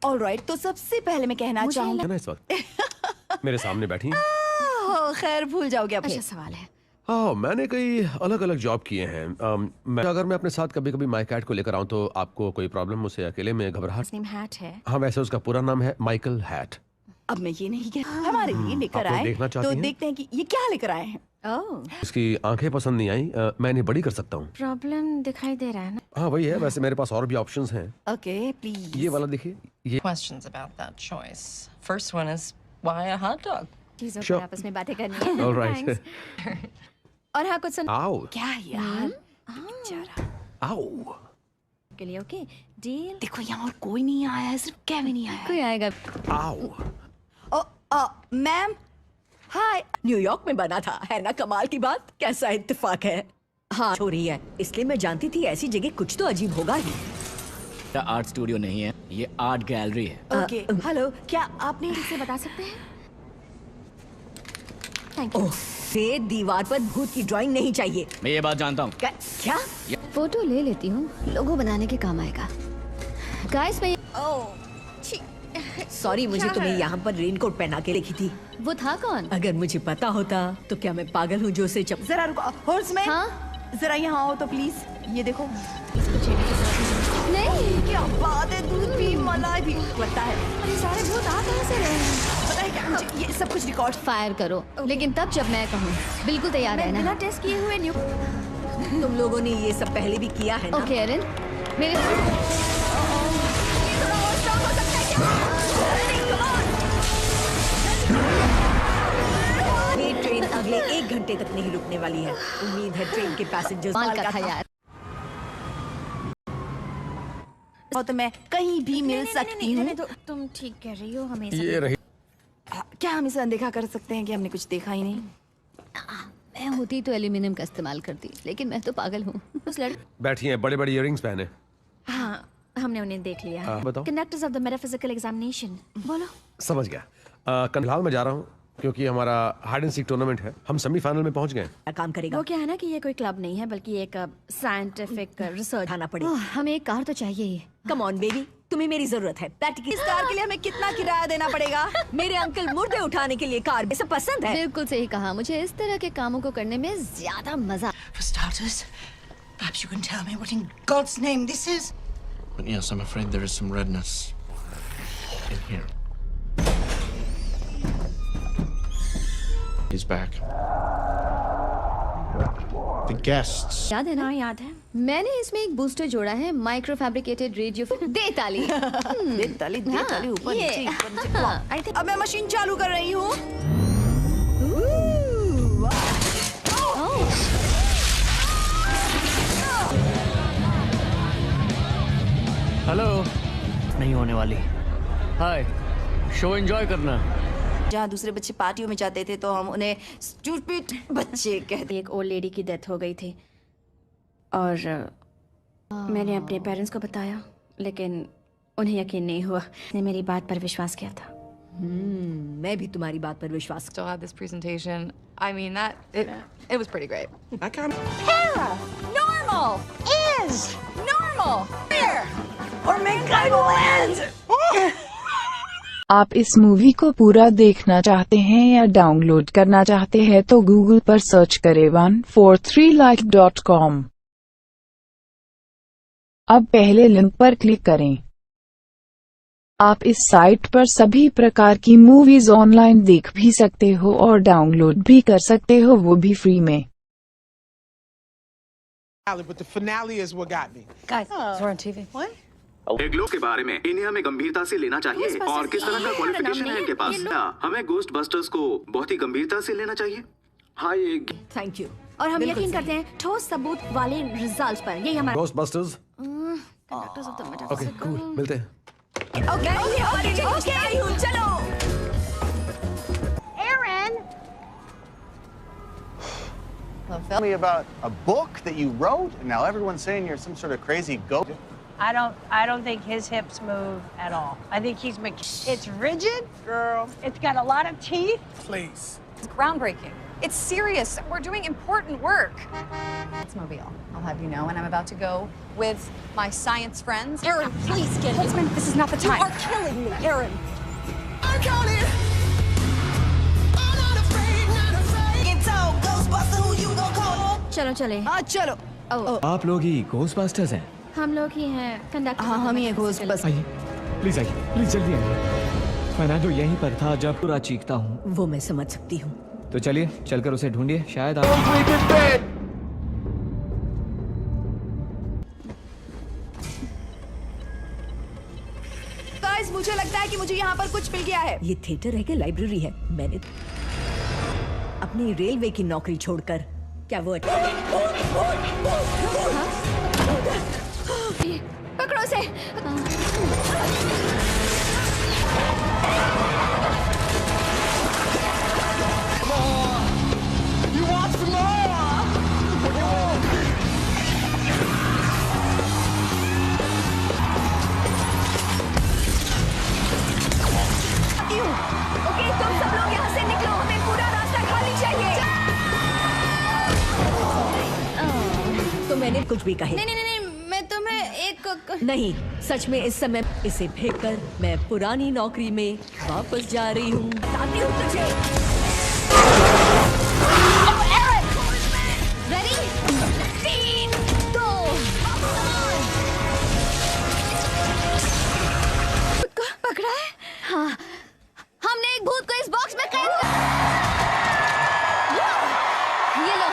alright. तो सबसे पहले मैं कहना चाहूँगा इस वक्त मेरे सामने बैठी। खैर, भूल जाओगे अब। अच्छा सवाल है, हाँ, मैंने कई अलग अलग जॉब किए हैं। अगर मैं अपने साथ कभी कभी माई कैट को लेकर आऊँ तो आपको कोई प्रॉब्लम? उसे अकेले में घबराहट? नेम हैट है। हाँ, वैसे उसका पूरा नाम है माइकल हैट। अब मैं ये नहीं कह हमारे लिए लेकर आप आए देखना चाहती तो हैं? देखते हैं कि ये क्या लेकर आए हैं। ओह, इसकी आंखें पसंद नहीं आई, मैं इन्हें बड़ी कर सकता हूँ। प्रॉब्लम दिखाई दे रहा है ना? हाँ वही है, वैसे मेरे पास और भी ऑप्शंस हैं। Okay please. ये वाला देखिए, ये Questions about that choice. First one is why a hot dog? चीजों Sure. पर आपस में बातें करनी है। All right. Thanks. और हाँ कुछ सुन। आओ। क्या यार बेचारा। आओ। के लिए ओके डील। देखो यहाँ और कोई नहीं आया है, सिर्फ केविन ही आया है। कोई आएगा। आओ। Ma'am hi. न्यूयॉर्क में बना था, है ना कमाल की बात? कैसा इत्तेफाक है। हाँ हो रही है, इसलिए मैं जानती थी ऐसी जगह कुछ तो अजीब होगा ही। आर्ट स्टूडियो नहीं है, ये आर्ट गैलरी है। ओके हेलो, क्या आपने इसे बता सकते हैं? Thank you. से दीवार पर भूत की ड्राइंग नहीं चाहिए। मैं ये बात जानता हूँ। क्या? फोटो ले लेती हूँ, लोगो बनाने के काम आएगा। गाइस मैं सॉरी, मुझे तुम्हें यहाँ पर रेनकोट पहना के लिखी थी। वो था कौन? अगर मुझे पता होता तो क्या मैं पागल हूँ जो उसे जरा रुको हॉर्समैन। हाँ? जरा यहाँ आओ तो प्लीज। ये देखो। नहीं क्या बात है, दूध भी मलाई भी लगता है। अरे सारे भूत आ कहाँ से रहे हैं? पता है क्या, मुझे ये सब कुछ रिकॉर्ड फायर करो, लेकिन तब जब मैं कहूँ। बिल्कुल तैयार है ना? बिना टेस्ट किए हुए न्यू। तुम लोगों ने ये सब पहले भी किया है ना? ओके एरिन, मेरे ये ट्रेन अगले 1 घंटे तक नहीं रुकने वाली है। उम्मीद है ट्रेन के पैसेंजर्स माल का था यार। तो मैं कहीं भी मिल सकती हूँ। तुम ठीक कह रही हो, हमेशा ये रही। क्या हम इसे अनदेखा कर सकते हैं कि हमने कुछ देखा ही नहीं? मैं होती तो एल्यूमिनियम का इस्तेमाल करती, लेकिन मैं तो पागल हूँ। उस लड़की। बैठी हैं, बड़े बड़े इयररिंग्स पहने। हाँ, हमने उन्हें देख लिया। हाँ, बताओ। Conductors of the metaphysical examination. बोलो। समझ गया। फिलहाल मैं जा रहा हूँ क्योंकि हमारा हाइड एंड सीक टूर्नामेंट है, हम सेमीफाइनल में पहुंच गए। काम करेगा। वो क्या है ना कि ये कोई क्लब नहीं है बल्कि एक साइंटिफिक रिसर्च आना पड़ेगा। हमें एक कार तो चाहिए ही। कम ऑन बेबी, तुम्हें मेरी जरूरत है। इस कार के लिए हमें कितना किराया देना पड़ेगा? मेरे अंकल मुर्दे उठाने के लिए कार सब पसंद है। बिल्कुल सही कहा, मुझे इस तरह के कामों को करने में ज्यादा मजा। For starters, perhaps you can tell me what in God's name this is? But yes, I'm afraid there is some redness in here. He's back. The guests. याद है ना? याद है। मैंने इसमें एक बूस्टर जोड़ा है, माइक्रो फैब्रिकेटेड रेडियो। दे ताली। दे ताली ऊपर नीचे। अब मैं मशीन चालू कर रही हूँ। हेलो। नहीं होने वाली। हाय, शो एंजॉय करना। जहाँ दूसरे बच्चे पार्टियों में जाते थे तो हम उन्हें स्टूपिड बच्चे कहते। एक ओल्ड लेडी की डेथ हो गई थी और मैंने अपने पेरेंट्स को बताया, लेकिन उन्हें यकीन नहीं हुआ। ने मेरी बात पर विश्वास किया था। मैं भी तुम्हारी बात पर विश्वास। Still had this presentation. I mean it was pretty great. I kind of. Para normal is normal. Here or make I land. आप इस मूवी को पूरा देखना चाहते हैं या डाउनलोड करना चाहते हैं तो गूगल पर सर्च करें 143like.com। अब पहले लिंक पर क्लिक करें। आप इस साइट पर सभी प्रकार की मूवीज ऑनलाइन देख भी सकते हो और डाउनलोड भी कर सकते हो, वो भी फ्री में। But the finale is what got me. Guys, we're on TV. What? एग्लो के बारे में इन्हें हमें गंभीरता से लेना चाहिए और किस तरह का क्वालिफिकेशन है इनके पास? हमें गोस्ट बस्टर्स को बहुत ही गंभीरता से लेना चाहिए। Hi thank you. और हम यकीन करते हैं ठोस सबूत वाले रिजल्ट्स पर। यही हमारा ghost busters. Conductors of the okay metaphysical. Cool, मिलते हैं। ओके चलो। Aaron. Tell me about a book that you wrote, and now everyone's saying you're some sort of crazy goat. I don't think his hips move at all. I think he's it's rigid, girl. It's got a lot of teeth. Please. It's groundbreaking. It's serious. We're doing important work. It's Mobile. I'll have you know, and I'm about to go with my science friends. Aaron, please get it. This is not the time. You are killing me, Aaron. I'm counting. I'm not afraid, not afraid. Get told, Ghostbuster, who you चलो चले। हाँ चलो। आप लोग ही Ghostbusters हैं? हम लोग ही हैं कंडक्टर। हाँ हम ही हैं घोस्टबस्टर्स। आइए प्लीज जल्दी आइए। फर्नांडो यहीं पर था जब पूरा चीखता हूँ। वो मैं समझ सकती हूँ। तो चलिए चलकर उसे ढूंढिए, शायद आप। गाइस मुझे लगता है कि मुझे यहाँ पर कुछ मिल गया है। ये थिएटर है कि लाइब्रेरी है? मैंने अपनी रेलवे की नौकरी छोड़कर क्या वो पकड़ो से। ओके तुम सब लोग यहाँ से निकलो, हमें पूरा रास्ता खाली चाहिए। तो मैंने कुछ भी कहे। नहीं, मैं तुम्हें एक नहीं, सच में इस समय इसे फेंक कर मैं पुरानी नौकरी में वापस जा रही हूँ। बताती हूँ तुझे। रेडी? 3, 2, 1। पकड़ा है? हाँ, हमने एक भूत को इस बॉक्स में कैद कर। ये लो,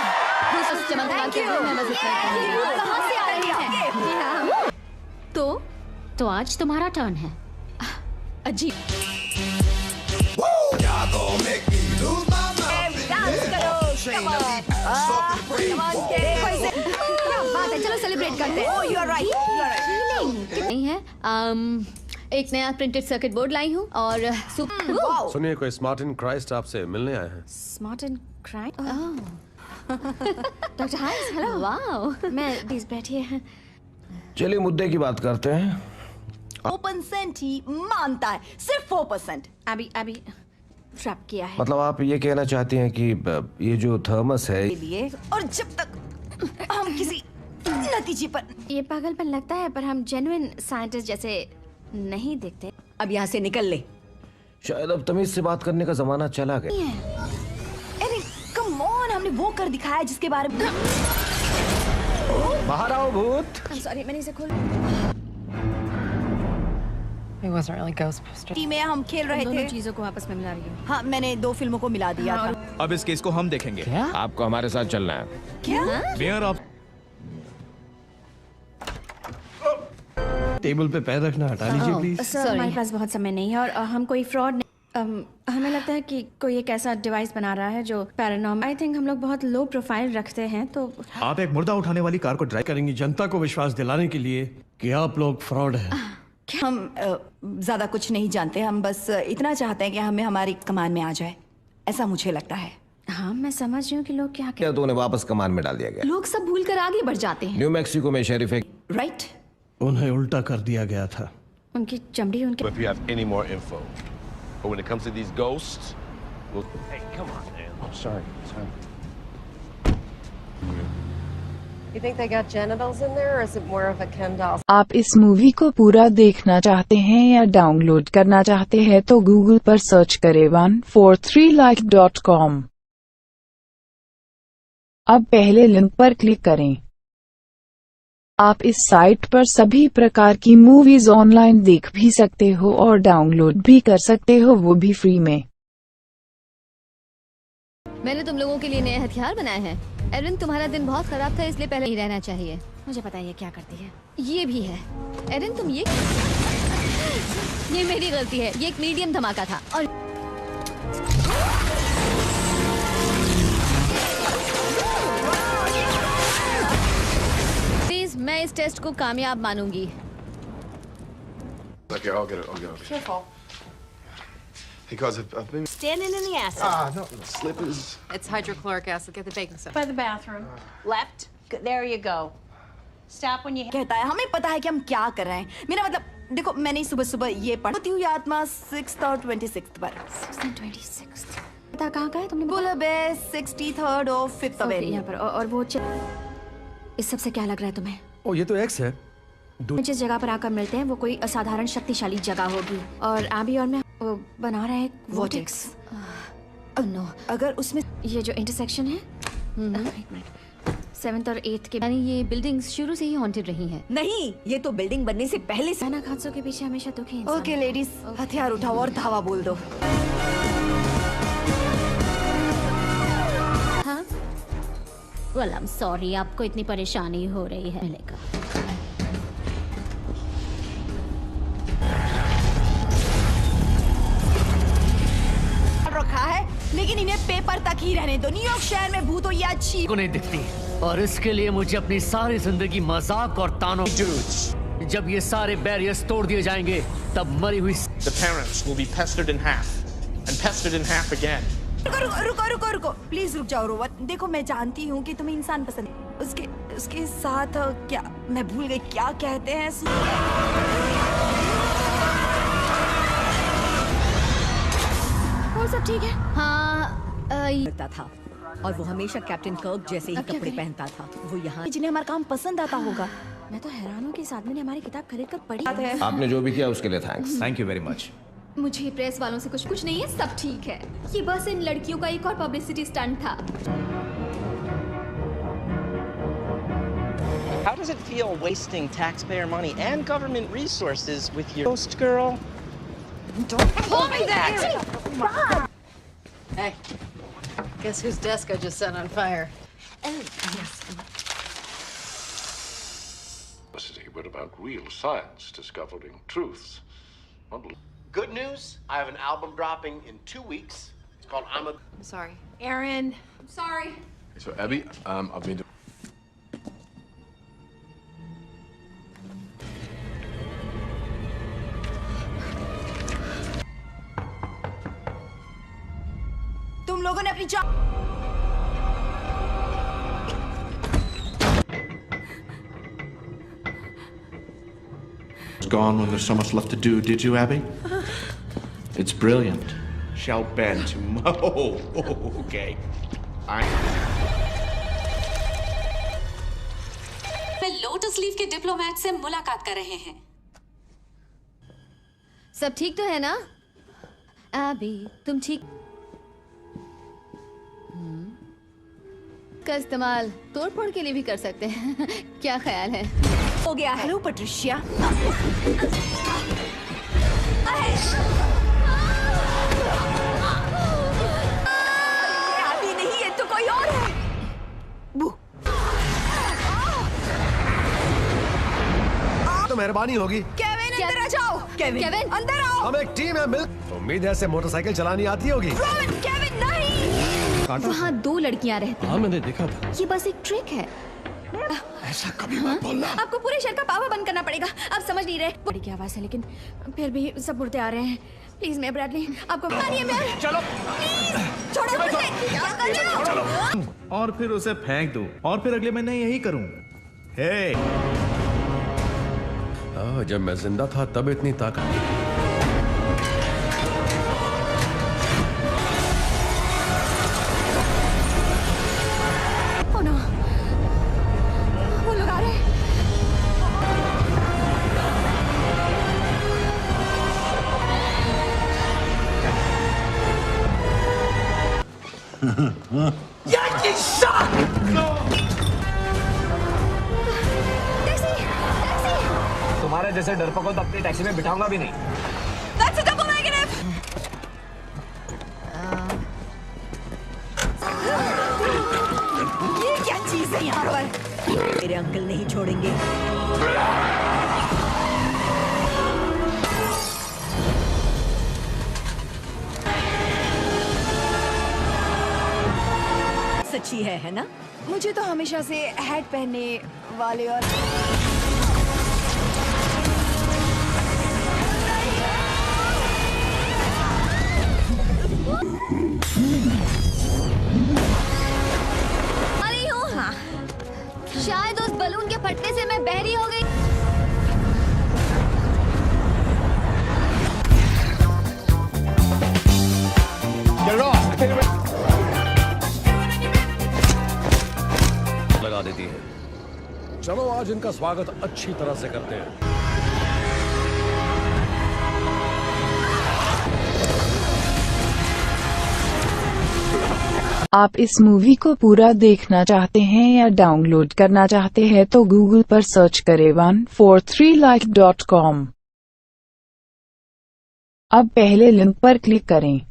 भूत चमकदार के रूप में मदद करते हैं। कहाँ से आ रही है? जी हाँ। तो आज तुम्हारा टर्न है। अजीब। डांस करो, come on, देखो इसे। क्या बात है, चलो सेलिब्रेट करते हैं। Oh, you are right. नहीं है। एक नया प्रिंटेड सर्किट बोर्ड लाई हूँ और सुनिए, कोई स्मार्ट एंड क्राइस्ट आपसे मिलने आए हैं। स्मार्ट एंड क्राइस्ट? Doctor Hayes, hello. वाओ, मैं प्लीज बैठिए। चलिए मुद्दे की बात करते हैं। 4% ही मानता है, सिर्फ 4%। अभी ट्रैप किया है। मतलब आप ये कहना चाहती हैं कि ये जो थर्मस है लिए, और जब तक हम किसी नतीजे पर। ये पागलपन लगता है, पर हम जेन्युइन साइंटिस्ट जैसे नहीं दिखते। अब यहाँ से निकल ले। शायद अब तमीज से बात करने का जमाना चला गया। अरे कम ऑन, हमने वो कर दिखाया जिसके बारे में। बाहर आओ भूत। सॉरी, मैंने इसे खोल। It wasn't really Ghostbusters. Team में हम खेल रहे दोनों थे। चीजों को आपस में मिला रही हूँ। हाँ, मैंने 2 फिल्मों को मिला दिया था। अब इस केस को हम देखेंगे। क्या? आपको हमारे साथ चलना है। क्या? मेयर आप टेबल पे पैर रखना हटा लीजिए प्लीज। सर, हमारे पास बहुत समय नहीं है और हम कोई फ्रॉड नहीं। हमें लगता है कि कोई एक ऐसा डिवाइस बना रहा है जो पैरानॉर्मल। आई थिंक हम लोग बहुत लो प्रोफाइल रखते हैं, तो आप एक मुर्दा उठाने वाली कार को ड्राइव करेंगी जनता को विश्वास दिलाने के लिए कि आप लोग फ्रॉड हैं। हम ज्यादा कुछ नहीं जानते, हम बस इतना चाहते हैं कि हमें हमारी कमान में आ जाए, ऐसा मुझे लगता है। हाँ, मैं समझ रही हूँ कि लोग क्या क्या तो उन्हें वापस कमान में डाल दिया गया? लोग सब भूल कर आगे बढ़ जाते हैं। न्यू मैक्सिको में शेरिफ एक राइट, उन्हें उल्टा कर दिया गया था। उनकी चमड़ी उनके। If you have any more info, but when it comes to these ghosts, we'll... Hey, come on, man. I'm sorry. You think they got genitals in there, or is it more of a Ken doll? आप इस movie को पूरा देखना चाहते हैं या download करना चाहते हैं तो गूगल पर सर्च करें 143like.com। अब पहले लिंक पर क्लिक करें। आप इस साइट पर सभी प्रकार की मूवीज ऑनलाइन देख भी सकते हो और डाउनलोड भी कर सकते हो, वो भी फ्री में। मैंने तुम लोगों के लिए नए हथियार बनाए हैं। एरिन, तुम्हारा दिन बहुत खराब था, इसलिए पहले ही रहना चाहिए। मुझे पता है ये क्या करती है। ये भी है। एरिन, तुम ये मेरी गलती है। ये एक मीडियम धमाका था और प्लीज, मैं इस टेस्ट को कामयाब मानूंगी। Okay, I'll get it. Careful. Because I've been... Standing in the acid. no, slippers. It's hydrochloric acid. Get the baking soda. By the bathroom. Left. There you go. Stop when you... कहता है हमें पता है कि हम क्या कर रहे हैं। मेरा मतलब, देखो मैंने सुबह सुबह ये पढ़ती हूँ आत्मा 6th और 26th पर। 6th and 26th। पता कहाँ का है तुमने? बुलबे 63rd और 5th अवेन्यू। यहाँ पर और वो इस सब से क्या लग रहा है तुम्हें? ओ, ये तो एक्स है। जिस जगह पर आकर मिलते हैं वो कोई असाधारण शक्तिशाली जगह होगी और अभी और मैं वो बना रहे हैं वोटेक्स। नो, अगर उसमें ये जो इंटरसेक्शन है, एक मिनट, 7th और 8th के, यानी ये बिल्डिंग्स शुरू से ही हॉन्टेड रही हैं। नहीं, ये तो बिल्डिंग बनने से पहले से। अचानक हादसों के पीछे हमेशा दुखी इंसान। ओके लेडीज, हथियार उठाओ और धावा बोल दो। हाँ? Well, I'm sorry, आपको इतनी परेशानी हो रही है। मिलेगा। रखा है, लेकिन इन्हें पेपर तक ही रहने दो। न्यूयॉर्क शहर में भूतों ये अच्छी को नहीं दिखती, और इसके लिए मुझे अपनी सारी जिंदगी मजाक और तानों। जब ये सारे बैरियर्स तोड़ दिए जाएंगे, तब मरी हुई The parents will be pestered in half and pestered in half again. रुको, प्लीज रुक जाओ रोवन। देखो, मैं जानती हूँ कि तुम्हें इंसान पसंद है। उसके साथ क्या, मैं भूल गई क्या कहते हैं। और सब ठीक है? हाँ। करता था और वो हमेशा कैप्टन कर्क जैसे ही कपड़े पहनता था। वो यहाँ जिन्हें हमारा काम पसंद आता होगा। मैं तो हैरान हूँ कि इस आदमी ने हमारी किताब खरीद कर पढ़ी है। आपने जो भी किया उसके लिए thanks. Thank you very much. मुझे प्रेस वालों से कुछ नहीं है, सब ठीक है। ये बस इन लड़कियों का एक और पब्लिसिटी स्टंट था। How does it feel wasting taxpayer money and government resources with your ghost girl? Don't call me that! Hey, guess whose desk I just set on fire? Yes. But about real science discovering truths. Good news, I have an album dropping in 2 weeks. It's called I'm sorry. Aaron. I'm sorry. So Abby, I've been तुम लोगों ने अपनी Gone when there's so much left to do, did you, Abby? It's brilliant. Shall bend to okay. मैं lotus leaf के diplomat से मुलाकात कर रहे हैं। सब ठीक तो है ना? अभी तुम ठीक? का इस्तेमाल तोड़फोड़ के लिए भी कर सकते हैं। क्या ख्याल है? हो गया है। हेलो पट्रिशिया। अभी नहीं, ये तो कोई और है। तो मेहरबानी होगी। केविन अंदर आ जाओ। केविन अंदर आओ। हम एक टीम है, मिल। उम्मीद है ऐसे मोटरसाइकिल चलानी आती होगी। केविन नहीं। वहाँ 2 लड़कियाँ रहती हैं। हाँ, मैंने देखा था। ये बस एक ट्रिक है। ऐसा कभी मत बोलना। आपको पूरे शहर का पावर बंद करना पड़ेगा। आप समझ नहीं रहे। बड़ी की आवाज है, लेकिन फिर भी सब मुड़ते आ रहे हैं। प्लीज मैं ब्रैडली, आपको मानिए मैं। चलो। छोड़ो मुझे। और फिर उसे फेंक दो, और फिर अगले महीने यही करूं। हे। जब मैं जिंदा था तब इतनी ताकत। Yankee suck! तुम्हारे जैसे डरपोक को तो अपनी टैक्सी में बिठाऊंगा भी नहीं। That's a double negative. ये क्या चीज है यहाँ पर? मेरे अंकल नहीं छोड़ेंगे। सच्ची है ना? मुझे तो हमेशा से हैट पहनने वाले और अरे हूँ। हाँ। शायद उस बलून के फटने से मैं बहरी हो गई। लगा देती है। चलो आज इनका स्वागत अच्छी तरह से करते हैं। आप इस मूवी को पूरा देखना चाहते हैं या डाउनलोड करना चाहते हैं तो गूगल पर सर्च करें 143like.com। अब पहले लिंक पर क्लिक करें।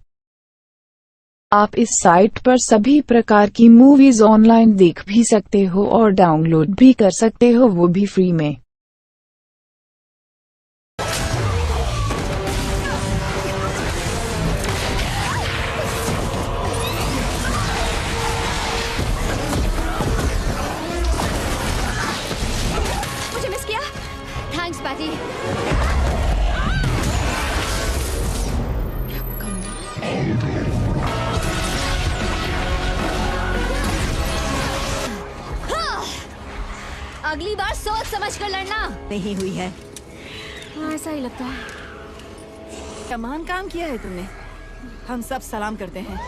आप इस साइट पर सभी प्रकार की मूवीज ऑनलाइन देख भी सकते हो और डाउनलोड भी कर सकते हो, वो भी फ्री में। मुझे मिस किया? Thanks Patty. अगली बार सोच समझ कर लड़ना। नहीं हुई है। हाँ, ऐसा ही लगता है। क्या महान काम किया है तुमने। हम सब सलाम करते हैं।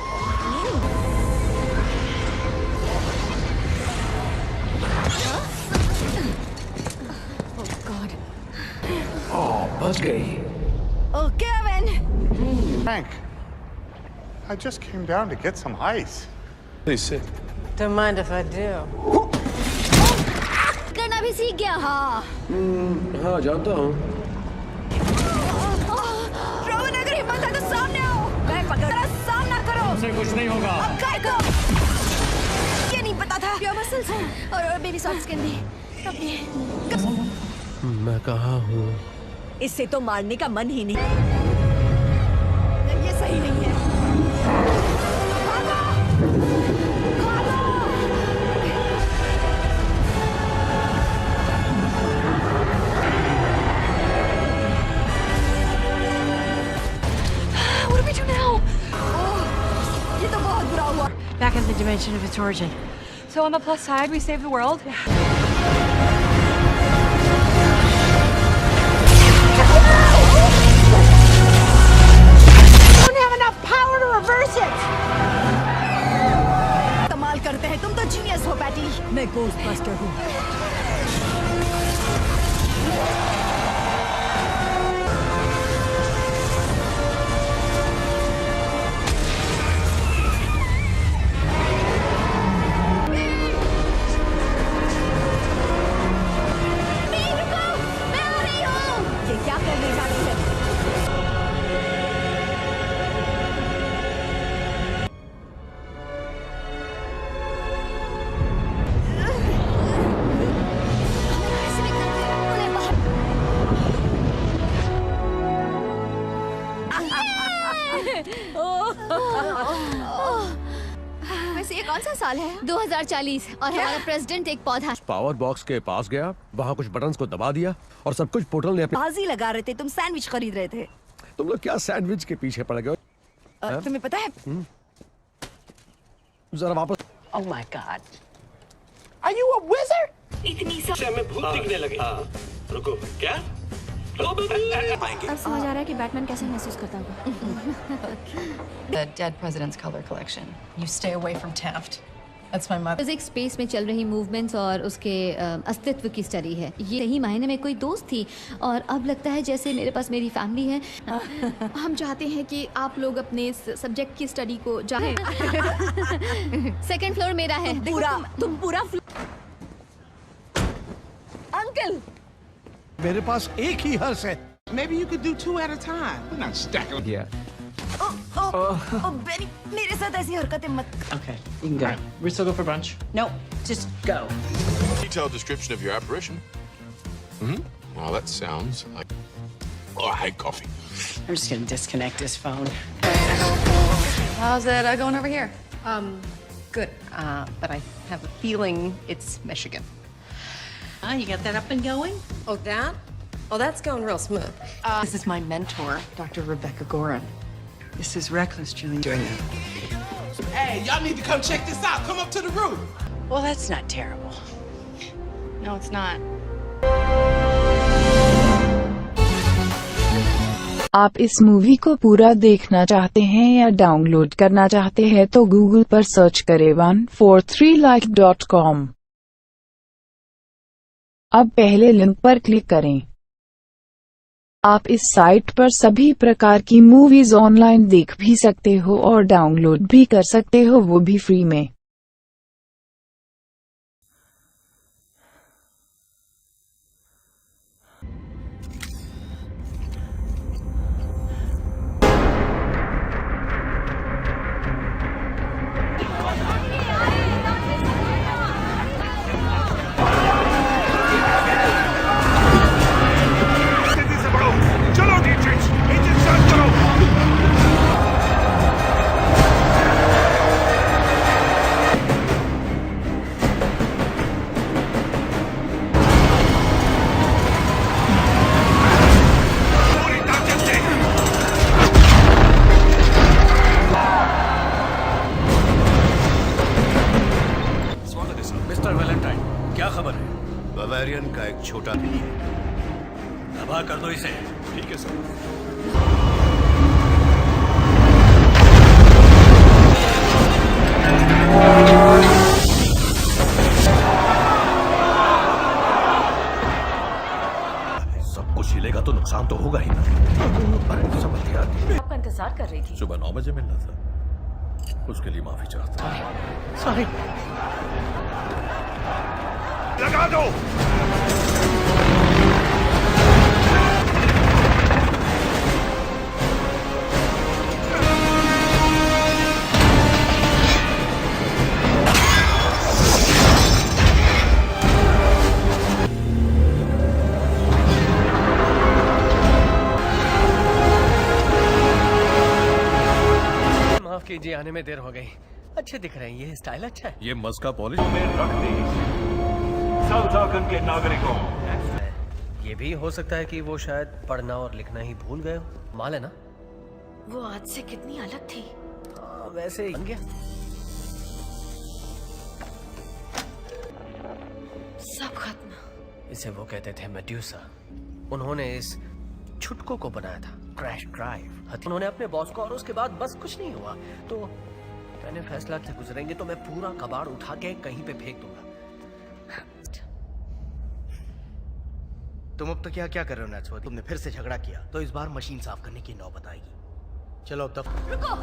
बच गई। Oh, Kevin! Hank, I just came down to get some ice. Please sit. Don't mind if I do. करना भी सीख गया। हाँ। हाँ, जानता हूँ। रोहन, अगर हिम्मत है तो सामने आओ। मैं पकड़ सामना करो। उसे कुछ नहीं होगा। अब काय को? ये नहीं पता था। प्योर मसल्स और बेबी सॉफ्ट स्किन भी। मैं कहाँ हूँ? इससे तो मारने का मन ही नहीं। ये सही नहीं है। What do we do now? ये तो बहुत बुरा हुआ। Back in the dimension of its origin. So on the plus side, we saved the world. Don't have enough power to reverse it. कमाल करते हैं, तुम तो जीनियस हो पैटी। मैं गोस्टबस्टर हूँ। ये क्या करने जा रही है? वैसे ये कौन सा साल है? 2040 और हमारा प्रेसिडेंट एक पौधा। पावर बॉक्स के पास गया, वहाँ कुछ बटन्स को दबा दिया और सब कुछ पोर्टल ने अपनी। बाजी लगा रहे थे, तुम सैंडविच खरीद रहे थे। तुम लोग क्या सैंडविच के पीछे पड़ गए? तुम्हें पता है? जरा वापस। Oh my God. Are you a wizard? इतनी सा हमें भूत दिखने लगे। रुको, क्या? अब समझ आ रहा है कि बैटमैन कैसे महसूस करता होगा। The dead president's color collection. You stay away from Taft. That's my mother. Physics space में चल रही मूवमेंट्स और उसके अस्तित्व की स्टडी है। ये सही मायने में कोई दोस्त थी और अब लगता है जैसे मेरे पास मेरी फैमिली है। हम चाहते हैं कि आप लोग अपने सब्जेक्ट की स्टडी को जानें। सेकंड फ्लोर मेरा है। तुम पूरा अंकल मेरे पास एक ही हर्ष है। Maybe you could do 2 at a time. We're not stacking. Yeah. Beni, मेरे साथ ऐसी हरकतें मत। Okay, you can go. We still go for brunch? No, just go. Detailed description of your apparition. Well, that sounds like. Oh, I hate coffee. I'm just gonna disconnect his phone. How's it going over here? Good. But I have a feeling it's Michigan. You got that up and going? Oh, that? Oh, that's going real smooth. This is my mentor, Dr. Rebecca Gorin. This is reckless, Julie. Doing it. Hey, y'all need to come check this out. Come up to the roof. Well, that's not terrible. No, it's not. आप इस movie को पूरा देखना चाहते हैं या download करना चाहते हैं तो गूगल पर सर्च करें 143like.com। अब पहले लिंक पर क्लिक करें। आप इस साइट पर सभी प्रकार की मूवीज ऑनलाइन देख भी सकते हो और डाउनलोड भी कर सकते हो, वो भी फ्री में। मिस्टर वैलेंटाइन, क्या खबर है? बवेरियन का एक छोटा भी है। दबा कर दो इसे। ठीक है सर। सब कुछ हिलेगा तो नुकसान तो होगा ही ना। अरे समझ गया। आपका इंतजार कर रही थी। सुबह 9 बजे मिलना था, उसके लिए माफी चाहता हूँ। सॉरी। लगा दो। माफ कीजिए, आने में देर हो गई। अच्छे दिख रहे हैं, ये स्टाइल अच्छा है। ये मस्का पॉलिश में रख दी। के नागरिकों, ये भी हो सकता है कि वो शायद पढ़ना और लिखना ही भूल गए हो। माल है ना, वो आज से कितनी अलग थी। वैसे बन गया। सब खत्म। इसे वो कहते थे मेड्यूसा। उन्होंने इस छुटको को बनाया था, क्रैश ड्राइव। उन्होंने अपने बॉस को, और उसके बाद बस कुछ नहीं हुआ। तो मैंने फैसला से गुजरेंगे तो मैं पूरा कबाड़ उठा के कहीं पे फेंक दूंगा। तुम अब तक क्या कर रहे हो नैट्सवर्थ? तुमने फिर से झगड़ा किया तो इस बार मशीन साफ करने की नौबत आएगी। चलो अब रुको,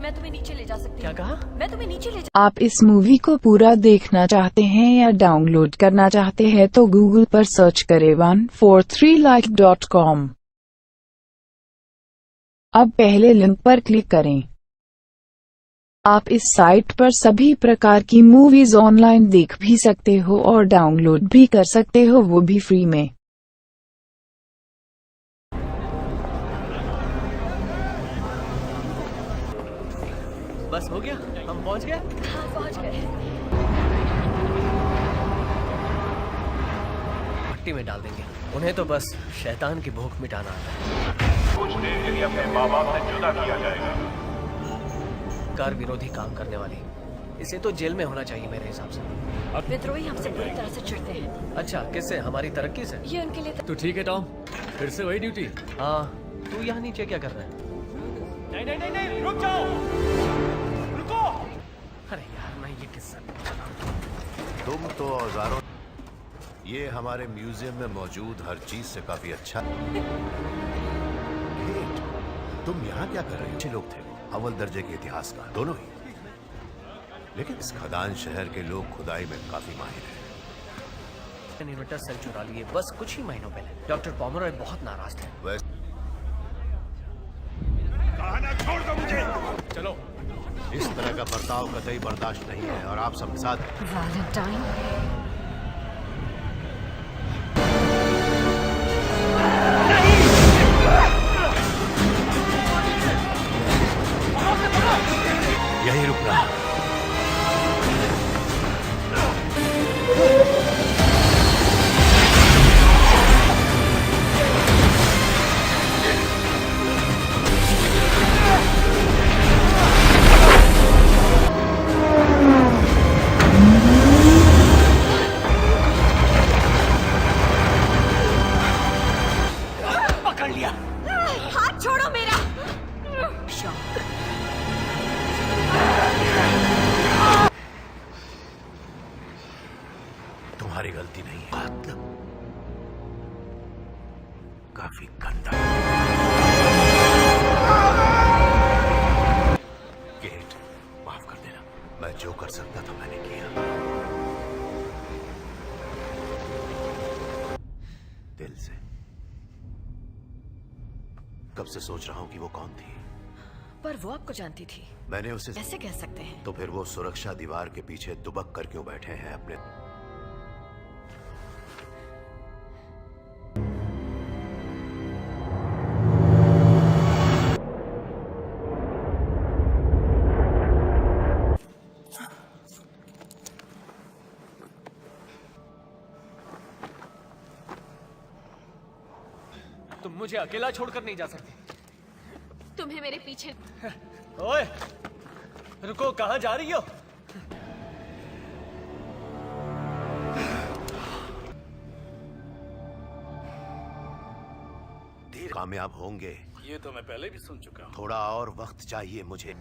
मैं तुम्हें नीचे ले जा सकती हूँ। क्या कहा? मैं तुम्हें नीचे ले जा। आप इस मूवी को पूरा देखना चाहते हैं या डाउनलोड करना चाहते हैं तो गूगल पर सर्च करें 143like.com। अब पहले लिंक पर क्लिक करें। आप इस साइट पर सभी प्रकार की मूवीज ऑनलाइन देख भी सकते हो और डाउनलोड भी कर सकते हो, वो भी फ्री में। बस हो गया, हम पहुंच गए। हाँ, पहुंच गए। मिट्टी में डाल देंगे उन्हें, तो बस शैतान की भूख मिटाना आता है। कुछ देर के लिए अपने माँ बाप से जुदा किया जाएगा। कार विरोधी काम करने वाली, इसे तो जेल में होना चाहिए मेरे हिसाब से। विद्रोही हमसे पूरी तरह से चिढ़ते हैं। अच्छा, किससे? हमारी तरक्की से? ये उनके लिए तो ठीक है टॉम, फिर से वही ड्यूटी। हाँ, तू यहाँ नीचे क्या कर रहा है? नहीं नहीं नहीं नहीं, रुक जाओ, रुको। अरे यार, मैं ये किस्सा तुम तो औजारों, ये हमारे म्यूजियम में मौजूद हर चीज से काफी अच्छा। तुम यहाँ क्या कर रहे हो? अच्छे लोग थे, अव्वल दर्जे के इतिहास का, दोनों ही। लेकिन इस खदान शहर के लोग खुदाई में काफी माहिर हैं। इन्वर्टर सेल चुरा लिए बस कुछ ही महीनों पहले। डॉक्टर पॉमरॉय बहुत नाराज थे। कहाना छोड़ दो मुझे। चलो, इस तरह का बर्ताव कतई बर्दाश्त नहीं है और आप सबके साथ वैलेंटाइन। यही रुकना। पकड़ लिया। हाथ छोड़ो मेरा। तुम्हारी गलती नहीं है। काफी काफी गंदा। केट, माफ कर देना, मैं जो कर सकता था मैंने किया। दिल से। कब से सोच रहा हूं कि वो कौन थी। पर वो आपको जानती थी। मैंने उसे ऐसे कह सकते हैं। तो फिर वो सुरक्षा दीवार के पीछे दुबक कर क्यों बैठे हैं अपने। तुम मुझे अकेला छोड़कर नहीं जा सकते। तुम्हें मेरे पीछे। ओए, रुको, कहाँ जा रही हो? धीरे कामयाब होंगे। ये तो मैं पहले भी सुन चुका हूँ। थोड़ा और वक्त चाहिए मुझे।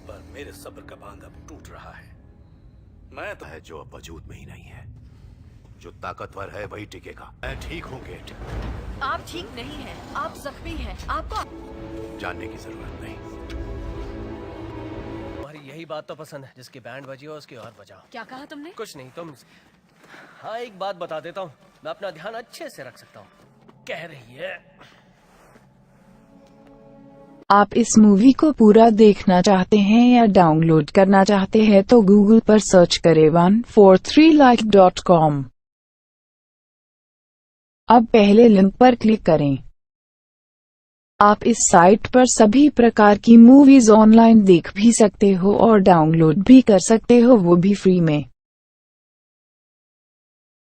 पर मेरे सब्र का बांध अब टूट रहा है। मैं तो है जो अब वजूद में ही नहीं है। जो ताकतवर है वही टिकेगा। मैं ठीक हूँ गेट। आप ठीक नहीं हैं। आप जख्मी हैं। आपको जानने की जरूरत नहीं। तुम्हारी यही बात तो पसंद है, जिसकी बैंड बजी हो उसकी और बजाओ। क्या कहा तुमने? कुछ नहीं, तुम। हाँ, एक बात बता देता हूँ, मैं अपना ध्यान अच्छे से रख सकता हूँ। कह रही है। आप इस मूवी को पूरा देखना चाहते हैं या डाउनलोड करना चाहते हैं तो गूगल पर सर्च करें 143like.com। अब पहले लिंक पर क्लिक करें। आप इस साइट पर सभी प्रकार की मूवीज ऑनलाइन देख भी सकते हो और डाउनलोड भी कर सकते हो, वो भी फ्री में।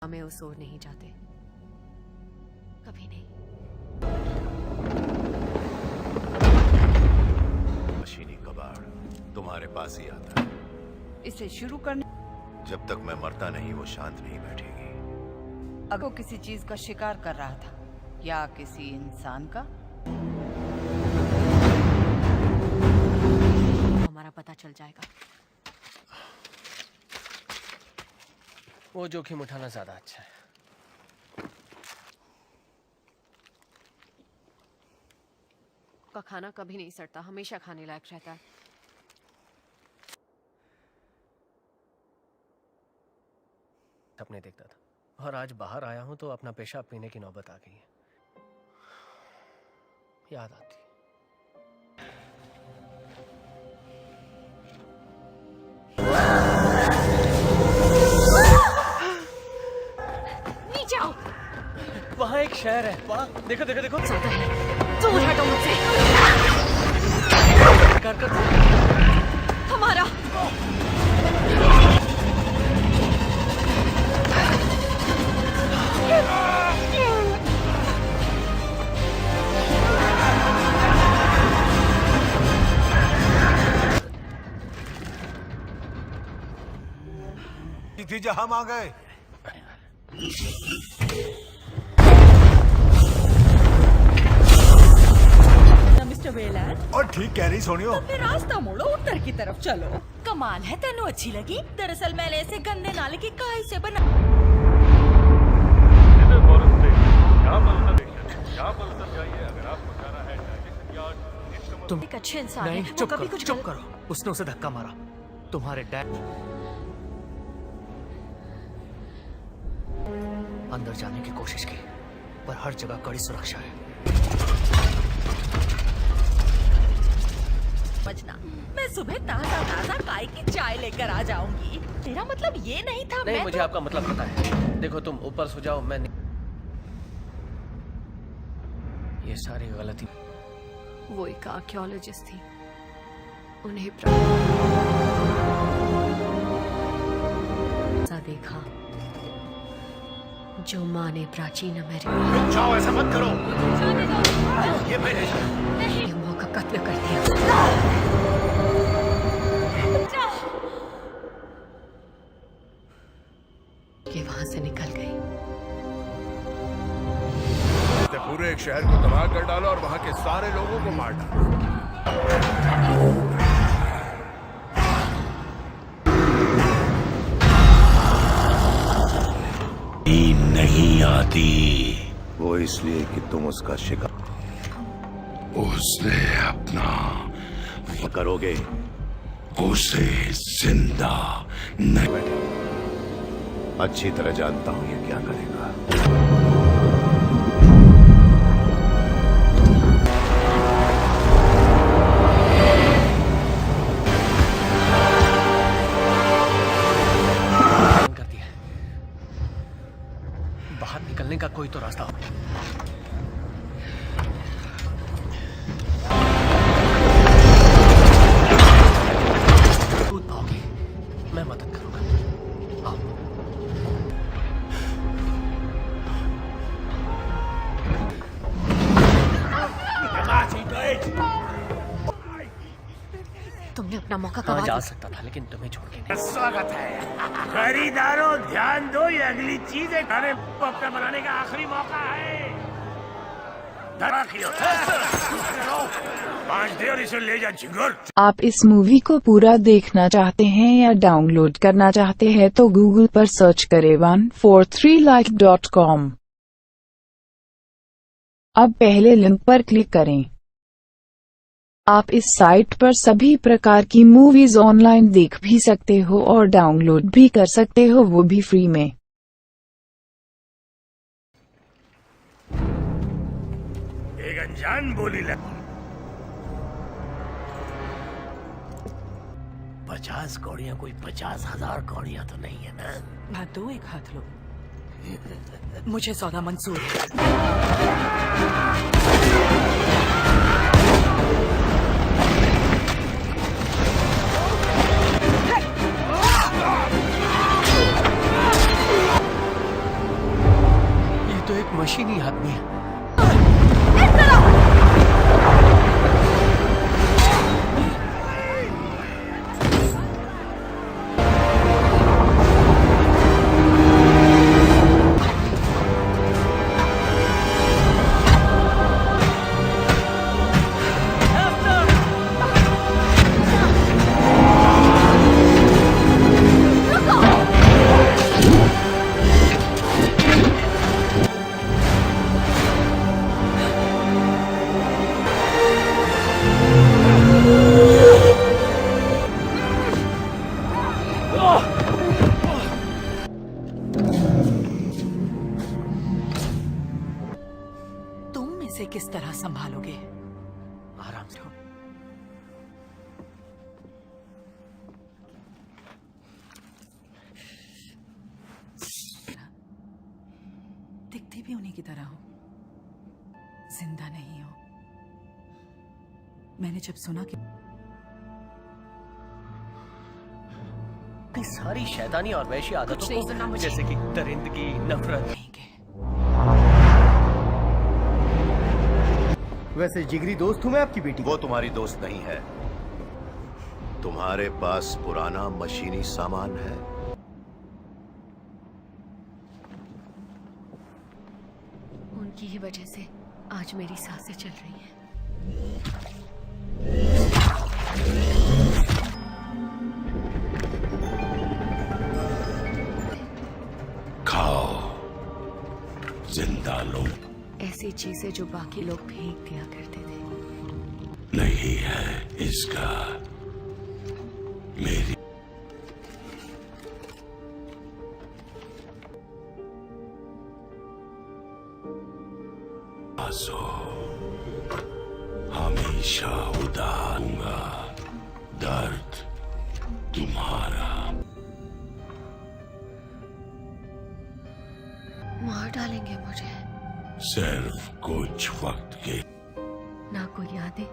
हमें उस ओर नहीं जाते, कभी नहीं। मशीनी कबाड़ तुम्हारे पास ही आता है। इसे शुरू करने। जब तक मैं मरता नहीं वो शांत नहीं बैठेगी। अगर वो किसी चीज का शिकार कर रहा था या किसी इंसान का। हमारा पता चल जाएगा। वो जोखिम उठाना ज्यादा अच्छा है। का खाना कभी नहीं सड़ता, हमेशा खाने लायक रहता है। सपने देखता था और आज बाहर आया हूं तो अपना पेशाब पीने की नौबत आ गई है। याद आती। नीचे आओ। वहाँ एक शहर है, वहाँ देखो देखो देखो। दूर हटो मुझसे। हमारा नतीजा हम आ गए। Mister Weller. और ठीक कह रही सोनियो। तो फिर रास्ता मोड़ो, उत्तर की तरफ चलो। कमाल है, तेनू अच्छी लगी। दरअसल मैंने इसे गंदे नाले की काई से बना। तुम एक अच्छे इंसान नहीं, हैं। चुप कभी करो, कुछ चुप करो। उसने उसे धक्का मारा। तुम्हारे डैड अंदर जाने की कोशिश की, पर हर जगह कड़ी सुरक्षा है। समझना, मैं सुबह ताजा ताजा काय की चाय लेकर आ जाऊंगी। तेरा मतलब ये नहीं था। नहीं, मैं मुझे तो... आपका मतलब पता है। देखो, तुम ऊपर सो जाओ, मैं नहीं। ये सारी गलती। वो एक आर्कियोलॉजिस्ट थी। उन्हें देखा जो माँ ने प्राचीन अमेरिका। रुक जाओ, ऐसा मत करो। ये मैंने माँ का कत्ल कर दिया। ये वहां से निकल गई। पूरे एक शहर को तबाह कर डाला और वहां के सारे लोगों को मार डाला। नहीं आती। वो इसलिए कि तुम उसका शिकार उसने अपना करोगे। उसे जिंदा नहीं। अच्छी तरह जानता हूं ये क्या करेगा। कर दिया। बाहर निकलने का कोई तो रास्ता हो। मैं मदद करूंगा। आओ। तुमने अपना मौका हाँ, गवा जा दिया। सकता था लेकिन तुम्हें छोड़ के नहीं। स्वागत है खरीदारों, ध्यान दो, ये अगली चीज है खाने को अपना बनाने का आखिरी मौका है। पांच दे और इसे ले जा झिंगुर। आप इस मूवी को पूरा देखना चाहते हैं या डाउनलोड करना चाहते हैं तो गूगल पर सर्च करें 143like.com। अब पहले लिंक पर क्लिक करें। आप इस साइट पर सभी प्रकार की मूवीज ऑनलाइन देख भी सकते हो और डाउनलोड भी कर सकते हो, वो भी फ्री में। एक अनजान बोली लग 50 कौड़ियां कोई 50,000 कौड़ियां तो नहीं है ना। हाथ दो, एक हाथ लो। मुझे सौदा मंजूर है। ये तो एक मशीनी आदमी है। तुम इसे किस तरह संभालोगे? आराम से। दिखती भी उन्हीं की तरह हो, जिंदा नहीं हो। मैंने जब सुना कि अपनी सारी शैतानी और वैशी आदतों कुछ नहीं सुना को, मुझे। जैसे कि दरिंदगी, नफरत। वैसे जिगरी दोस्त हूं मैं आपकी बेटी। वो तुम्हारी दोस्त नहीं है। तुम्हारे पास पुराना मशीनी सामान है। उनकी ही वजह से आज मेरी सांसें चल रही हैं। खाओ, जिंदा लो। ऐसी चीजें जो बाकी लोग फेंक दिया करते थे। नहीं है इसका मेरी आंसू हमेशा उदारूंगा। दर्द तुम्हारा। मार डालेंगे मुझे। सिर्फ कुछ वक्त के। ना कोई यादें,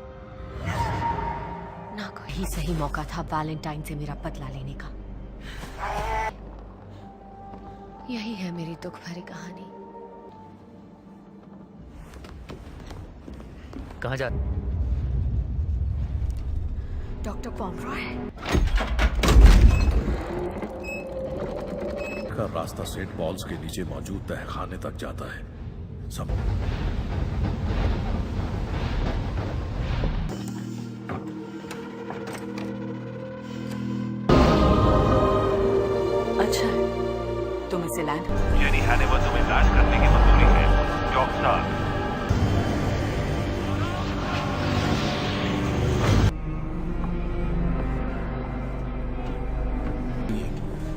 ना कोई। ही सही मौका था वैलेंटाइन से मेरा बदला लेने का। यही है मेरी दुख भरी कहानी। कहाँ जा? डॉक्टर पॉमरॉय। का रास्ता सेंट पॉल्स के नीचे मौजूद तहखाने तक जाता है। सब अच्छा, तुम इसे लैंड। जेनी हैनिवर तुम्हें लैंड करने की मंजूरी है। रॉकस्टार।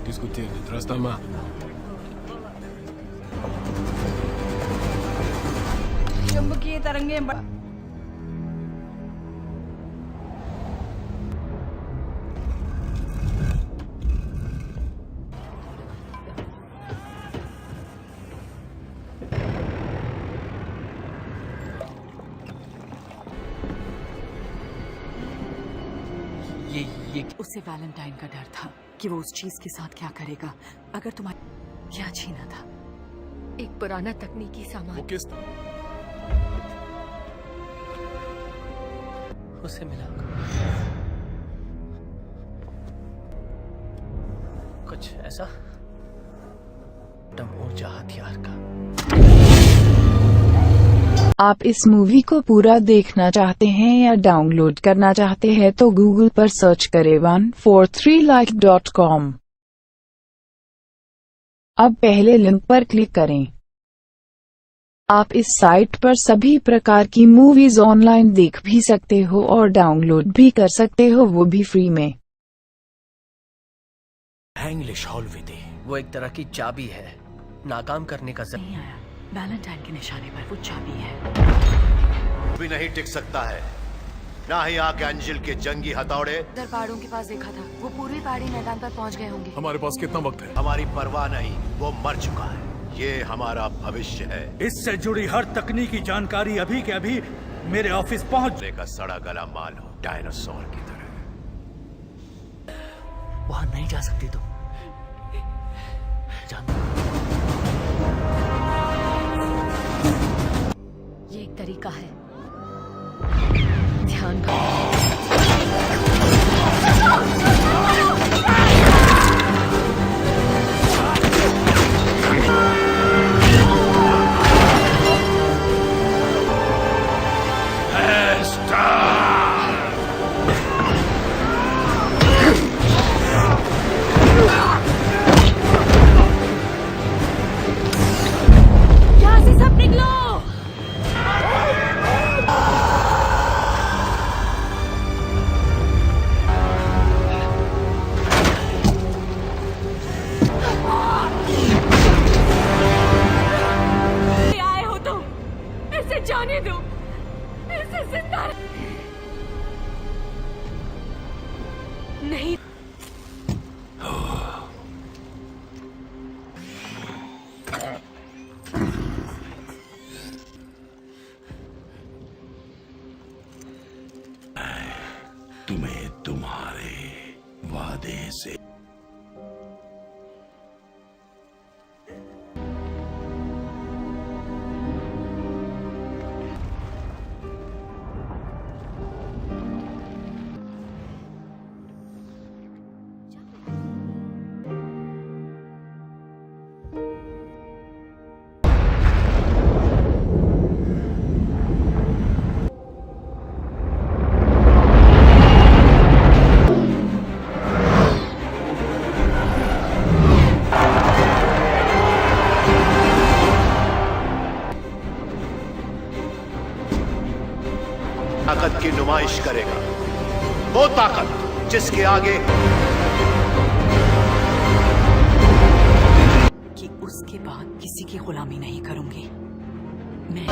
Discutir, trasdama. चुंबकीय तरंगें उसे वैलेंटाइन का डर था कि वो उस चीज के साथ क्या करेगा अगर तुम्हारा क्या छीना था। एक पुराना तकनीकी सामान। वो किस उसे मिला कुछ ऐसा ऊर्जा हथियार का। आप इस मूवी को पूरा देखना चाहते हैं या डाउनलोड करना चाहते हैं तो गूगल पर सर्च करें 143like.com। अब पहले लिंक पर क्लिक करें। आप इस साइट पर सभी प्रकार की मूवीज ऑनलाइन देख भी सकते हो और डाउनलोड भी कर सकते हो, वो भी फ्री में। इंग्लिश हॉल विधि वो एक तरह की चाबी है, नाकाम करने का नहीं आया। वैलेंटाइन के निशाने पर वो चाबी है। भी नहीं टिक सकता है, ना ही आके अंजिल के जंगी हथौड़े। उधर पहाड़ों के पास देखा था, वो पूर्वी पहाड़ी मैदान पर पहुंच गए होंगे। हमारे पास कितना वक्त है? हमारी परवाह नहीं, वो मर चुका है। ये हमारा भविष्य है। इससे जुड़ी हर तकनीकी जानकारी अभी के अभी मेरे ऑफिस पहुंचने का सड़ा गला माल हो, डायनासोर की तरह। वहां नहीं जा सकती तुम। ये एक तरीका है, ध्यान का। जाने दो, इसे जिंदा नहीं। तुम्हें तुम्हारे वादे से ताकत की नुमाइश करेगा, वो ताकत जिसके आगे कि उसके बाद किसी की गुलामी नहीं करूंगी मैं।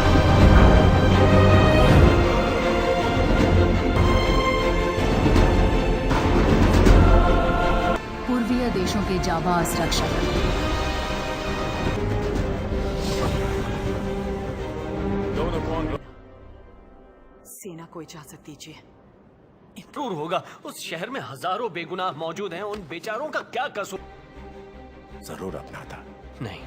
पूर्वीय देशों के जाबाज रक्षक सेना को इजाजत दीजिए। जरूर होगा, उस शहर में हजारों बेगुनाह मौजूद हैं, उन बेचारों का क्या कसूर? जरूर अपना था। नहीं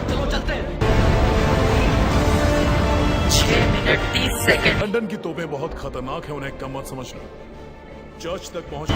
चलो चलते हैं। 6 मिनट 30 सेकंड। लंदन की तोपें बहुत खतरनाक है, उन्हें कम मत समझना। चर्च तक पहुंच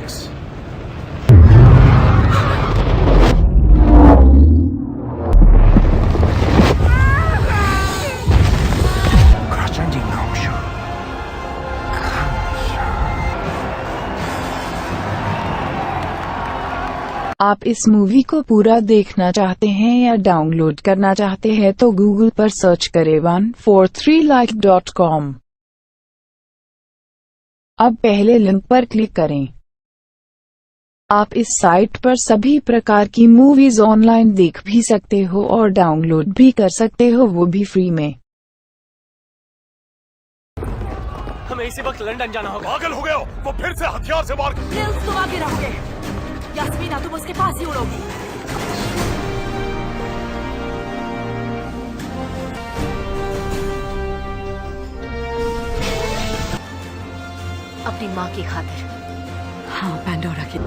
मैट्रिक्स। आप इस मूवी को पूरा देखना चाहते हैं या डाउनलोड करना चाहते हैं तो गूगल पर सर्च करें 143like.com। अब पहले लिंक पर क्लिक करें। आप इस साइट पर सभी प्रकार की मूवीज ऑनलाइन देख भी सकते हो और डाउनलोड भी कर सकते हो, वो भी फ्री में। हमें इसी वक्त लंदन जाना होगा। पागल हो गए हो? वो फिर से हथियार से मार तुम आगे रहोगे, यास्मीना तुम उसके पास ही उड़ोगी। अपनी माँ की खातिर। हाँ, पैंडोरा की।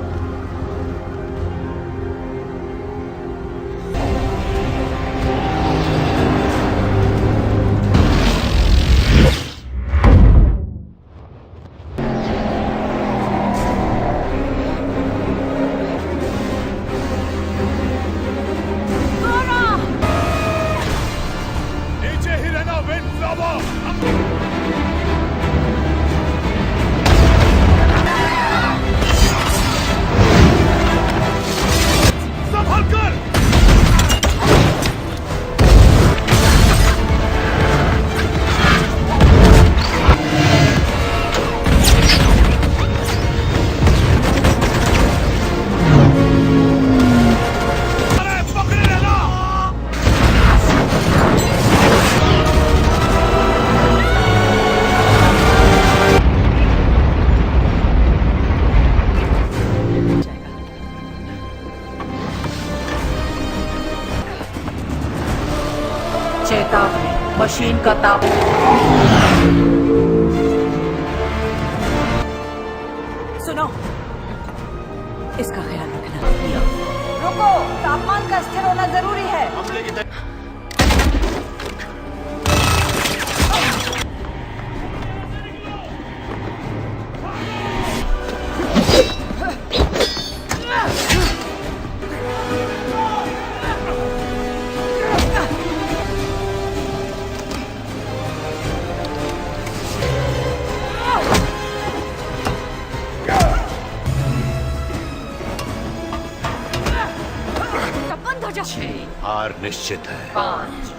नीचे ही रहना विंडफ्लावर। संभल कर। अरे पकड़े रहना। चेतावनी, मशीन का ताप। सुनो, इसका ख्याल रखना। रुको, तापमान का स्थिर होना जरूरी है। हमले की बंद हो जा। हार निश्चित है। 5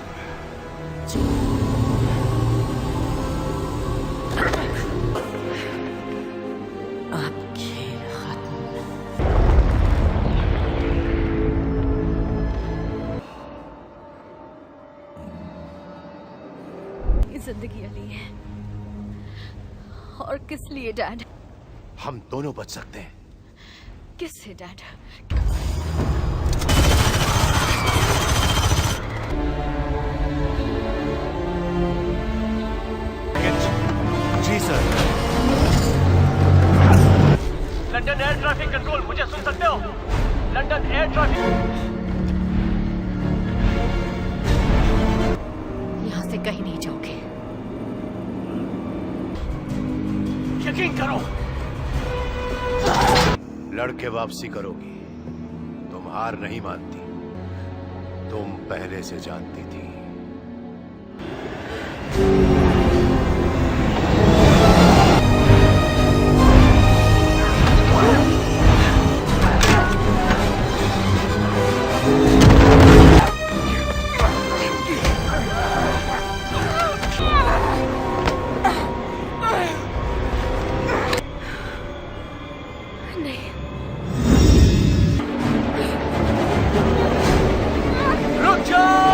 अब खेल खत्म। ये जिंदगी अली है, और किस लिए डैड? हम दोनों बच सकते हैं। किससे डैड? जी sir. London air traffic control, मुझे सुन सकते हो? London air traffic. यहाँ से कहीं नहीं जाओगे। यकीन करो, लड़के वापसी करोगी। तुम हार नहीं मानती, तुम पहले से जानती थी। रुक जाओ।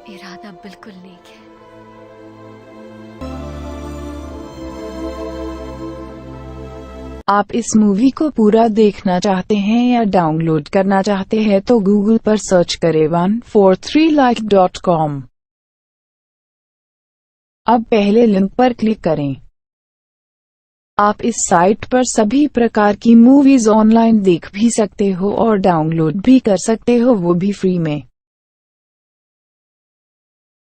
इरादा बिल्कुल नेक है। आप इस मूवी को पूरा देखना चाहते हैं या डाउनलोड करना चाहते हैं तो गूगल पर सर्च करें 143like.com। अब पहले लिंक पर क्लिक करें। आप इस साइट पर सभी प्रकार की मूवीज ऑनलाइन देख भी सकते हो और डाउनलोड भी कर सकते हो, वो भी फ्री में।